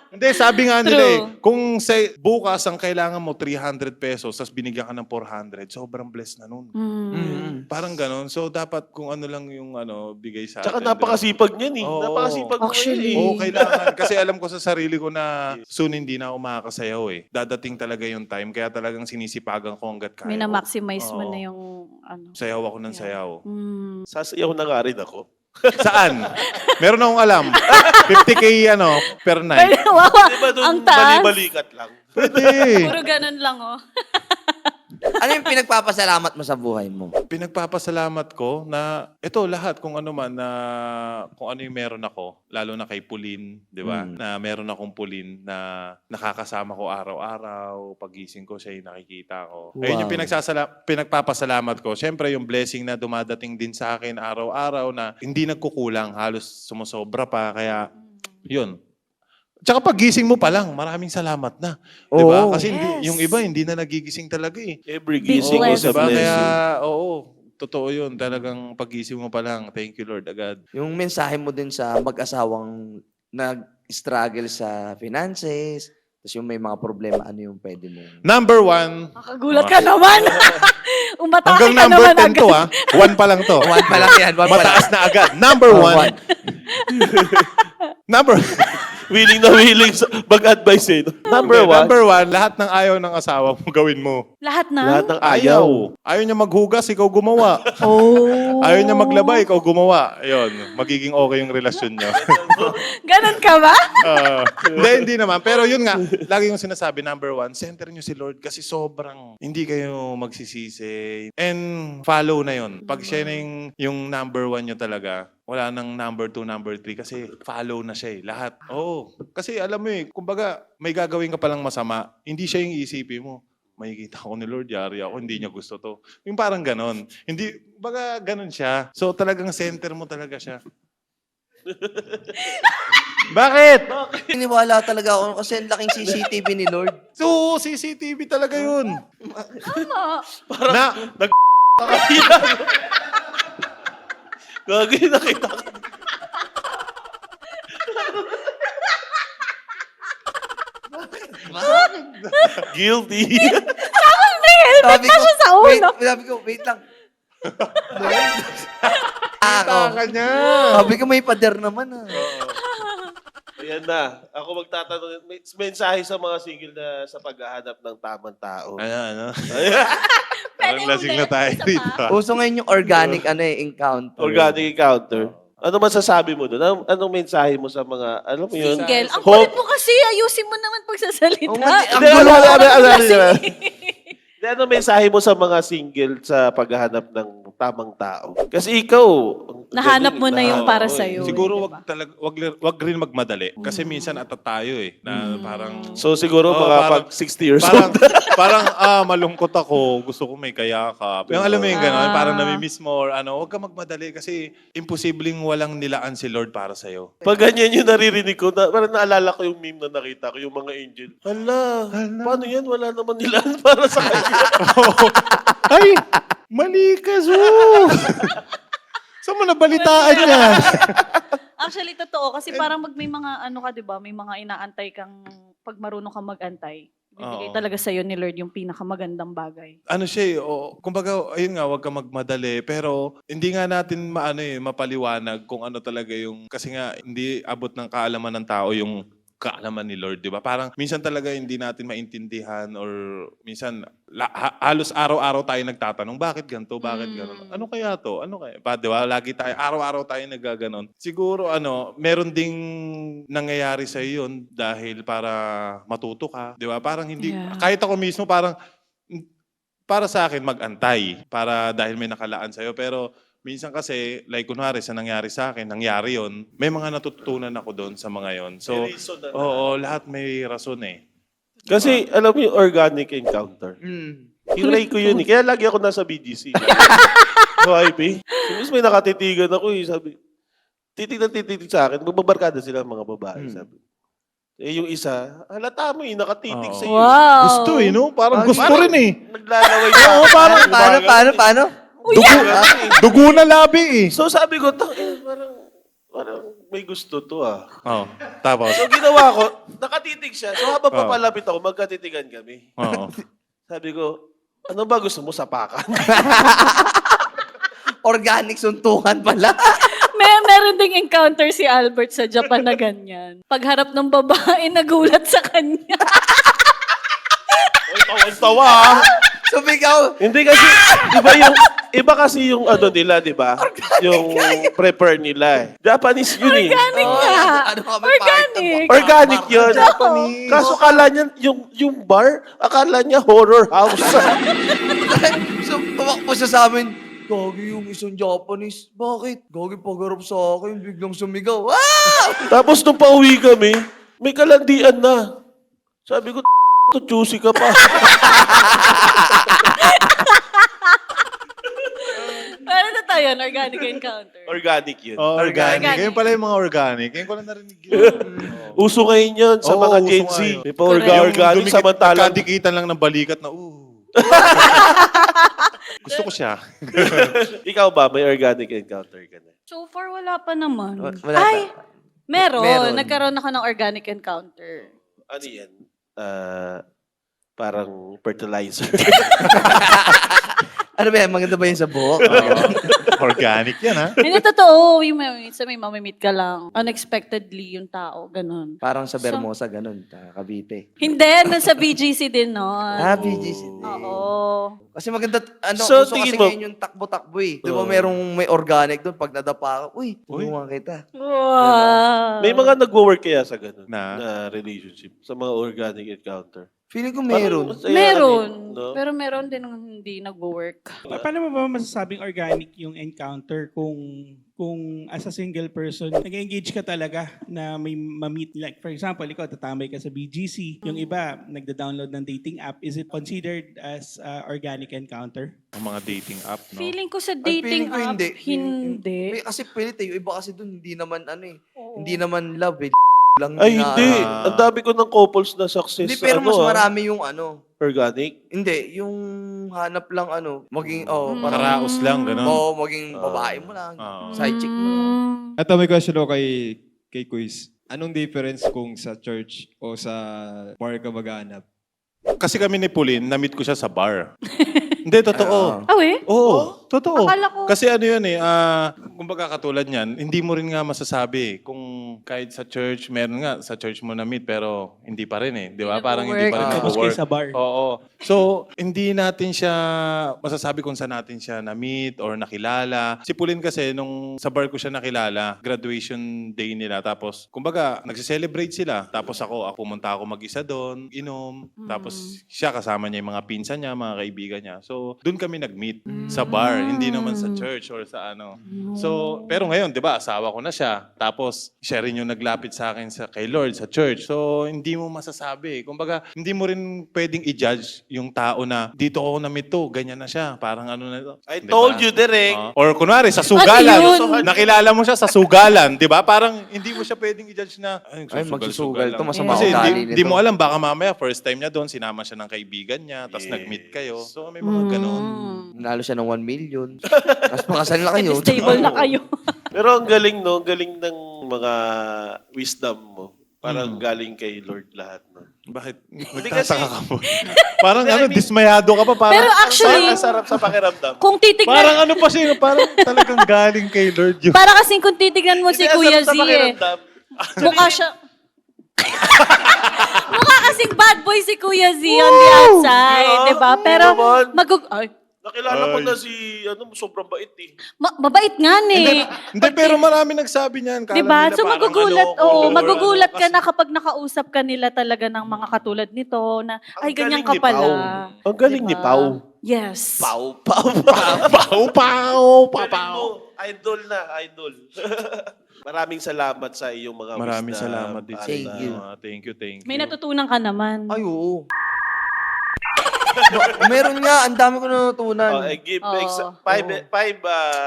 Hindi, sabi nga nila True. kung bukas ang kailangan mo 300 pesos, tapos binigyan ka ng 400, sobrang blessed na nun. Parang ganon. So, dapat kung ano lang yung bigay sa Tsaka atin. napakasipag niyan eh. Oo. Napakasipag mo Actually. ngayon eh. Oo, kailangan. Kasi alam ko sa sarili ko na soon hindi na ako makakasayaw eh. Dadating talaga yung time, kaya talagang sinisipagan ko hanggat kaya ko. Mina-maximize mo Oo. na yung Sayaw ako ng sayaw. Sasayaw na nga rin ako. Saan? Meron akong alam. 50K per night. Wow, Di ba doon ang taas. bali-balikat lang? Pwede. Puro ganun lang, oh. Ano yung pinagpapasalamat mo sa buhay mo? Pinagpapasalamat ko na ito lahat kung ano man na kung ano yung meron ako, lalo na kay Pulin, 'di ba? Na meron akong Pulin na nakakasama ko araw-araw, pagising ko siya yung nakikita ko. Ayun yung pinagpapasalamat ko. Siyempre yung blessing na dumadating din sa akin araw-araw na hindi nagkukulang, halos sumusobra pa kaya 'yun. Tsaka pagising mo pa lang, maraming salamat na. Di ba? Oo. Kasi Yes. yung iba hindi na nagigising talaga eh. Every Big gising is a blessing. Diba? Kaya, blessing. totoo yun. Talagang pagising mo pa lang, thank you Lord agad. Yung mensahe mo din sa mag-asawang nag-struggle sa finances, tapos yung may mga problema, ano yung pwede mo? Number 1, Nakagulat ka naman. Umatake hanggang ka number naman 10 to agad. 1 pa lang to. One pa lang yan, one pa lang. Mataas na agad. Number 1. Number Willing na willing mag-advise eh. Number 1, lahat ng ayaw ng asawa mo gawin mo. Lahat na? Lahat ng ayaw. Ayaw niya maghugas, ikaw gumawa. Oh. Ayaw niya maglaba, ikaw gumawa. Ayun, magiging okay yung relasyon niyo. Ganun ka ba? Hindi naman. Pero yun nga, lagi yung sinasabi, number 1, center nyo si Lord kasi sobrang hindi kayo magsisisi. And follow na yun. Pag siya na yung number 1 nyo talaga, wala nang number 2, number 3 kasi follow na siya eh. Lahat. Oo. Kasi alam mo eh, kumbaga may gagawin ka palang masama, hindi siya yung isipin mo. Makikita ko ni Lord, yari ako, hindi niya gusto to. Yung parang ganon. Hindi, baga ganon siya. So talagang center mo talaga siya. Bakit? Piniwala talaga ako kasi ang laking CCTV ni Lord. So, CCTV talaga yun. Tama. Gagawin nakita ko. Guilty. Helmet na siya sa ulo. Wait lang. Taka niya. Sabi ko may pader naman Ayan na. Ako magtatanong. May mensahe sa mga single na sa paghahanap ng tamang tao. Ano? Pwede Parang lasing ulit. na tayo Isa dito. pa. Uso ngayon yung organic encounter. Organic encounter. Ano masasabi mo doon? Anong mensahe mo sa mga, alam mo yun? Single. Ang Hope. kulit mo kasi. Ayusin mo naman pagsasalita. Oo nga, ang Hindi, gulo. Anong mensahe mo sa mga single sa paghahanap ng tamang tao. Kasi ikaw, Nahanap mo na yung para Oo, sa'yo. Siguro Diba? wag rin magmadali kasi minsan atat tayo na parang So siguro Oo, mga parang- pag 60 years parang old. parang malungkot ako, gusto ko may kayakap. Yung alam mo yung gano'n, parang nami-miss mo or ano, wag ka magmadali kasi imposibleng walang nilaan si Lord para sa iyo. Pag ganyan yung naririnig ko, parang naalala ko yung meme na nakita ko, yung mga angel. Hala, paano yan? Wala naman nilaan para sa kanya. Ay, mali ka, Zo. Saan mo nabalitaan yan? Actually, totoo. Kasi parang may mga ano ka, di ba? May mga inaantay kang pag marunong kang mag-antay. Bibigay Oo. talaga sa'yo ni Lord yung pinakamagandang bagay. Ano siya kumbaga, ayun nga, wag ka magmadali. Pero hindi nga natin mapaliwanag kung ano talaga yung, kasi nga, hindi abot ng kaalaman ng tao yung kaalaman ni Lord, di ba? Parang minsan talaga hindi natin maintindihan or minsan halos araw-araw tayo nagtatanong, bakit ganito, bakit gano'n? Ano kaya to? Ano kaya? Di ba? Lagi tayo, araw-araw tayo nagaganon. Siguro, may ding nangyayari sa yun dahil para matuto ka, di ba? Parang hindi, Yeah. kahit ako mismo, parang para sa akin mag-antay para dahil may nakalaan sa'yo. Pero minsan kasi, like kunwari sa nangyari sa akin, nangyari yon, may mga natutunan ako doon sa mga yon. So, May reason na- oo, lahat may rason eh. Kasi alam mo yung organic encounter. Hinray ko yun eh. Kaya lagi ako nasa BGC. So, IP. Tapos may nakatitigan ako eh. Sabi, titig sa akin. Magbabarkada sila mga babae. Sabi. Eh yung isa, halata mo eh, nakatitig Oo. sa'yo. Wow! Gusto eh, no? Parang gusto Parang- rin eh. Naglalaway na. Oo, parang Paano? dugo na labi eh. So sabi ko, parang may gusto to ah. Oo. Tapos, So ginawa ko, nakatitig siya. So habang Oo. papalapit ako, magkatitigan kami. oo. Sabi ko, ano ba gusto mo, sapakan? Organic suntukan pala. Meron ding encounter si Albert sa Japan na ganyan. Pagharap ng babae, nagulat sa kanya. Ay, tawan-tawa ah. Sumigaw. Hindi kasi, iba kasi yung ano nila, di ba? Yung prepare nila eh. Japanese yun eh. Organic nga. Ano kami, Organic. Organic yun. Japanese. Kaso kala niya, yung bar, akala niya horror house. So, tumakbo siya sa amin. Gagi yung isang Japanese. Bakit? Gagi pagharap sa akin, biglang sumigaw. Ah! Tapos nung pauwi kami, may kalandian na. Sabi ko, to juicy ka pa. Pero na tayo, organic encounter. Organic yun. Oh, organic. Organic. Ngayon pala yung mga organic. Ngayon ko lang narinig yun. Uso ngayon yun sa Oo, mga uso Gen nga Z. yun. May pa organic samantalang. Kadikitan lang ng balikat na, Gusto ko siya. Ikaw ba, may organic encounter ka na? So far, wala pa naman. Wala Ay, pa. meron. Meron. Nagkaroon ako ng organic encounter. Ano yan? Parang fertilizer. Ano ba yan? Maganda ba yun sa buhok? Organic yan, ha? Hindi, totoo. Yung may mamimit ka lang. Unexpectedly yung tao. Ganun. Parang sa Bermosa, ganun. Cavite. Hindi, nasa BGC din, no? BGC. Oo. Kasi maganda, So, uso tingin kasi mo- ngayon yung takbo-takbo eh. Di ba may organic doon, pag nadapa ka, tulungan kita. Wow. May mga nagwo-work kaya sa ganun Na? relationship, sa mga organic encounter. Feeling ko meron. Parang masaya Meron. ano, no? Pero meron din hindi nag-work. Paano mo ba masasabing organic yung encounter kung as a single person, nag-engage ka talaga na may ma-meet? Like, for example, ikaw, tatambay ka sa BGC. Yung iba, nagda-download ng dating app. Is it considered as organic encounter? Ang mga dating app, no? Feeling ko sa Ay, dating feeling ko app, hindi. Kasi pilit eh. Yung iba kasi doon, hindi naman hindi naman love eh. Lang Ay, na- hindi. Ah. Ang dami ko ng couples na success. Hindi, pero mas marami yung Organic. Hindi, yung hanap lang maging, Karaos lang, gano'n. maging babae mo lang. Oo. Side chick mo lang. Ito may question ako kay Quiz. Anong difference kung sa church o sa bar ka maghanap? Kasi kami ni Pauline, na-meet ko siya sa bar. Hindi, totoo. Oh, eh? Oo, totoo. Akala ko- Kasi ano yun eh, kumbaga katulad niyan, hindi mo rin nga masasabi kung kahit sa church, meron nga sa church mo na-meet pero hindi pa rin eh. Di ba? Hindi Parang hindi pa rin nag-work. Tapos kayo nag-work. sa bar. Oo. So, hindi natin siya masasabi kung saan natin siya na-meet or nakilala. Si Pauline kasi, nung sa bar ko siya nakilala, graduation day nila. Tapos, kumbaga, nagse-celebrate sila. Tapos ako pumunta ako mag-isa doon, inom. Tapos siya kasama niya yung mga pinsan niya, mga kaibigan niya. So, doon kami nag-meet sa bar, hindi naman sa church or sa ano. So, pero ngayon, 'di ba, asawa ko na siya. Tapos siya rin yung naglapit sa akin kay Lord sa church. So, hindi mo masasabi. Kumbaga, hindi mo rin pwedeng i-judge yung tao na dito ako na-meet to, ganyan na siya. Parang ano na to. I Di told ba? you, Derek. Or kunwari, sa Ano sugalan. yun? Nakilala mo siya sa sugalan, di ba? Parang hindi mo siya pwedeng i-judge na, Ay, susugal-sugal magsusugal to. lang. Masama Kasi ugali hindi nito. mo alam, baka mamaya first time niya doon, sinama siya ng kaibigan niya, tapos Yes. nag-meet kayo. So may mga ganon. Nalo siya ng 1 million. Tapos pakasal na kayo. Stable na kayo. Pero ang galing, no? Galing ng mga wisdom mo. Parang galing kay Lord lahat, no? Bakit? kasi- Nagtataka ka po. Parang ano, dismayado ka pa. Parang, Pero actually, Ang sarap sa pakiramdam. kung titignan, parang ano pa siya, parang talagang galing kay Lord yun. para kasing kung titignan mo si Hindi, ang Kuya sarap Z sa pakiramdam. mukha siya... mukha kasing bad boy si Kuya Z on the outside, Yeah, di ba? oo Pero, naman. ay, Nakilala ko Ay. na si, sobrang bait eh. mabait nga ni. Hindi, pero marami nagsabi niyan. Kala Di ba? nila So parang magugulat, ano, or magugulat ano, ka kasi- na kapag nakausap ka nila talaga ng mga katulad nito na, ay, ganyan galing ka ni pala. Pao. Ang galing ni Pao. Yes. Pau. Pau, pau, Galing mo. Idol na, idol. Maraming salamat sa iyong mga Maraming wisdom. salamat din. Thank sa- you. Thank you, thank you. May natutunan ka naman. Ay, oo. Meron nga, ang dami ko natutunan. Give Oo. five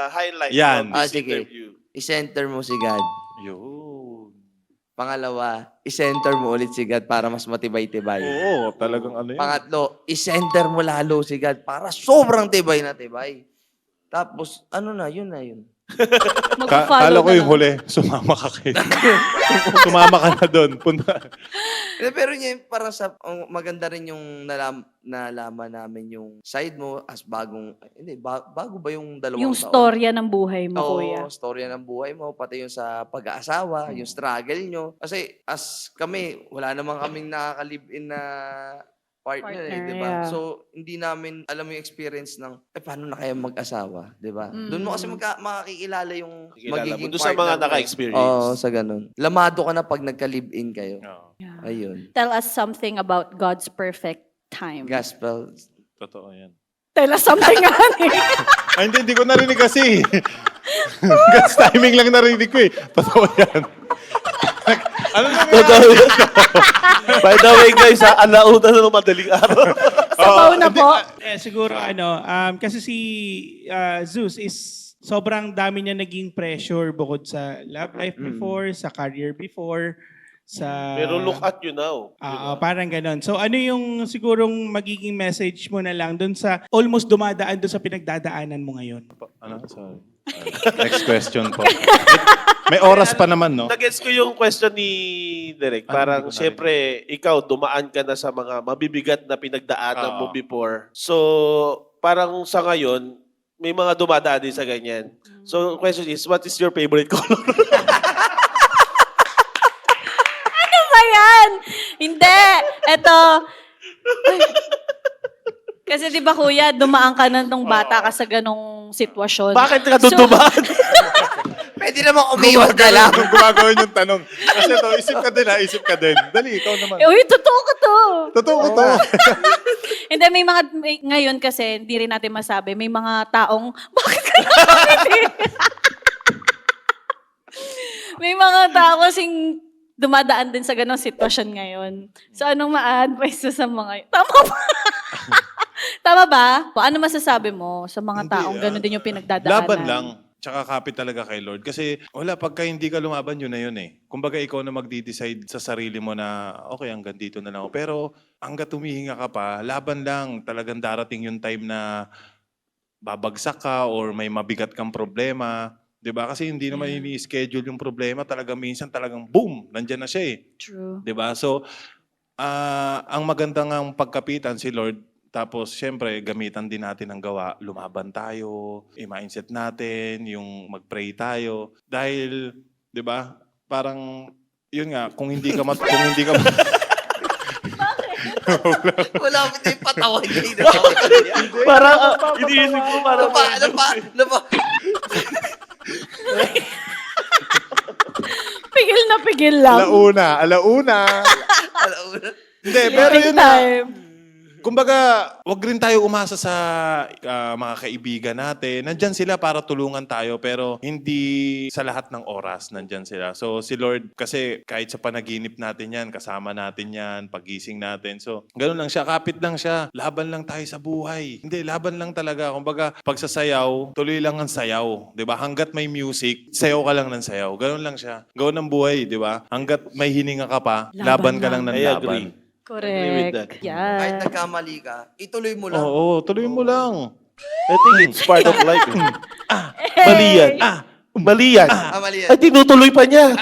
highlights Yan. from this Sige. interview. I-center mo si God. Yun. Pangalawa, i-center mo ulit si God para mas matibay-tibay. Oo, talagang ano yun. Pangatlo, i-center mo lalo si God para sobrang tibay na tibay. Tapos, ano na, yun na yun. Kala ko na yung lang. huli, sumama ka kayo. Sumama ka na doon. Punta. Pero yun, parang maganda rin yung nalaman namin yung side mo as bagong, hindi, bago ba yung dalawang Yung taon? storya ng buhay mo, Oo, Kuya. storya ng buhay mo, pati yung sa pag-aasawa, yung struggle nyo. Kasi as kami, wala naman kaming nakaka-live-in na partner, Partner, di ba? yeah. So, hindi namin alam yung experience ng, paano na kaya mag-asawa, di ba? Doon mo kasi makikilala yung magiging Doon sa partner mga mo. naka-experience. Oo, sa ganun. Lamado ka na pag nagka-live-in kayo. Oo, Yeah. Ayun. Tell us something about God's perfect time. Gospel. totoo yan. Tell us something, honey. Ay, hindi ko narinig kasi. God's timing lang narinig ko eh. Totoo yan. Ano na Totoo yun. By the way, guys, alauna na ng madaling araw. Sabaw na po. Siguro kasi si Zeus is sobrang dami niya naging pressure bukod sa love life before, sa career before, sa... Pero look at you now. parang ganon. So ano yung sigurong magiging message mo na lang dun sa almost dumadaan dun sa pinagdadaanan mo ngayon? Ano? Sorry. Next question po. May oras pa naman, no? Nagets ko yung question ni Derek. Ano, Parang, hindi ko syempre, ikaw, dumaan ka na sa mga mabibigat na pinagdaanan mo Oo. before. So, parang sa ngayon, may mga dumadaan din sa ganyan. So, question is, what is your favorite color? Ano ba yan? Hindi. Eto. Kasi di ba kuya, dumaan ka na nung bata ka sa ganong sitwasyon. Bakit ka doon dumaan? Pwede naman umiwas ka lang. Kung gumagawin yung tanong. Kasi ito, isip ka din ha, isip ka din. Dali, ikaw naman. Uy, totoo ko to. Totoo ko to. Hindi, ngayon kasi, hindi rin natin masabi, may mga taong, bakit ka nakangiti? May mga tao kasing dumadaan din sa ganong sitwasyon ngayon. So, anong ma-advise mo sa mga, tama ba? Tama ba? Ano masasabi mo sa mga Hindi, taong gano'n din yung pinagdadaanan? Laban lang. Tsaka kapit talaga kay Lord. Kasi wala, pagka hindi ka lumaban, yun na yun eh. Kumbaga ikaw na magdi-decide sa sarili mo na, okay, hanggang dito na lang ako. Pero hanggat humihinga ka pa, laban lang. Talagang darating yung time na babagsak ka or may mabigat kang problema. 'Di ba? Kasi hindi naman ini-schedule yung problema. Talagang minsan talagang boom, nandyan na siya eh. True. 'Di ba? So, ang maganda ng pagkapitan si Lord, tapos syempre gamitan din natin ang gawa, lumaban tayo, i-mindset natin, yung mag-pray tayo. Dahil, 'di ba? Parang yun nga, kung hindi ka Wala mo na yung patawan niya. Parang, iniisip ko, parang... Ano pa? Pigil na pigil lang. alauna. Alauna. Hindi, pero yun na. Time. Kumbaga, wag rin tayo umasa sa mga kaibigan natin. Nandyan sila para tulungan tayo, pero hindi sa lahat ng oras nandyan sila. So, si Lord, kasi kahit sa panaginip natin yan, kasama natin yan, pagising natin. So, ganun lang siya. Kapit lang siya. Laban lang tayo sa buhay. Hindi, laban lang talaga. Kumbaga, pag sa sayaw, tuloy lang ang sayaw. 'Di ba? Hanggat may music, sayaw ka lang ng sayaw. Ganun lang siya. Gawin ng buhay, 'di ba? Hanggat may hininga ka pa, laban ka lang ng I laban. agree. Agree with that. Correct. Yan. Kahit nagkamali ka, ituloy mo lang. Oo, tuloy mo lang. I think it's part of life. Mali yan. Mali yan. Mali yan. Ay, tinutuloy pa niya.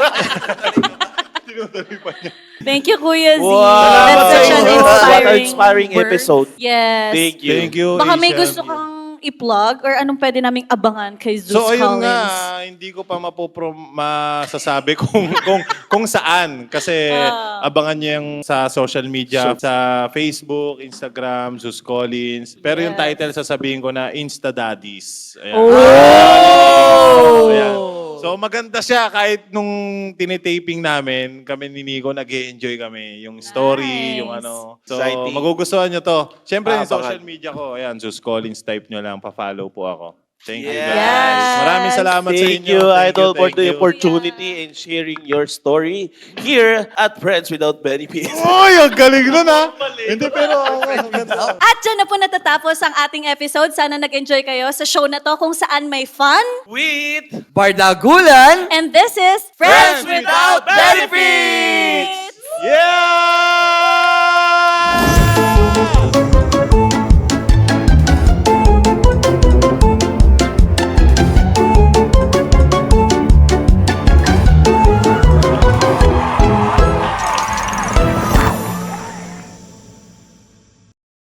Thank you, Kuya Z. Wow. That's such an What an inspiring, inspiring words. episode. Yes. Thank you. Thank you, Baka may Asian. gusto kang i-plug or anong pwede naming abangan kay Zeus So ayun Collins? nga, hindi ko pa masasabi kung saan kasi abangan niyo yung sa social media, sa Facebook, Instagram, Zeus Collins. Pero yung title sasabihin ko na Insta Daddies. Ayan. Ayan. So maganda siya kahit nung tinitaping namin, kami ni Nico nag-enjoy kami yung story, Nice. yung ano. So Exciting. magugustuhan nyo to. Siyempre yung Abangan. social media ko, ayan, Zeus Collins, type nyo lang, pa-follow po ako. Thank you guys. Yes. Maraming salamat sa Thank inyo. you, Idol, for thank the you. opportunity and sharing your story here at Friends Without Benefits. Oy, ang galing nun ha. Hindi pero ang ganda. At dyan na po natatapos ang ating episode. Sana nag-enjoy kayo sa show na to kung saan may fun. With Bardagulan! And this is Friends Without Benefits! Yeah!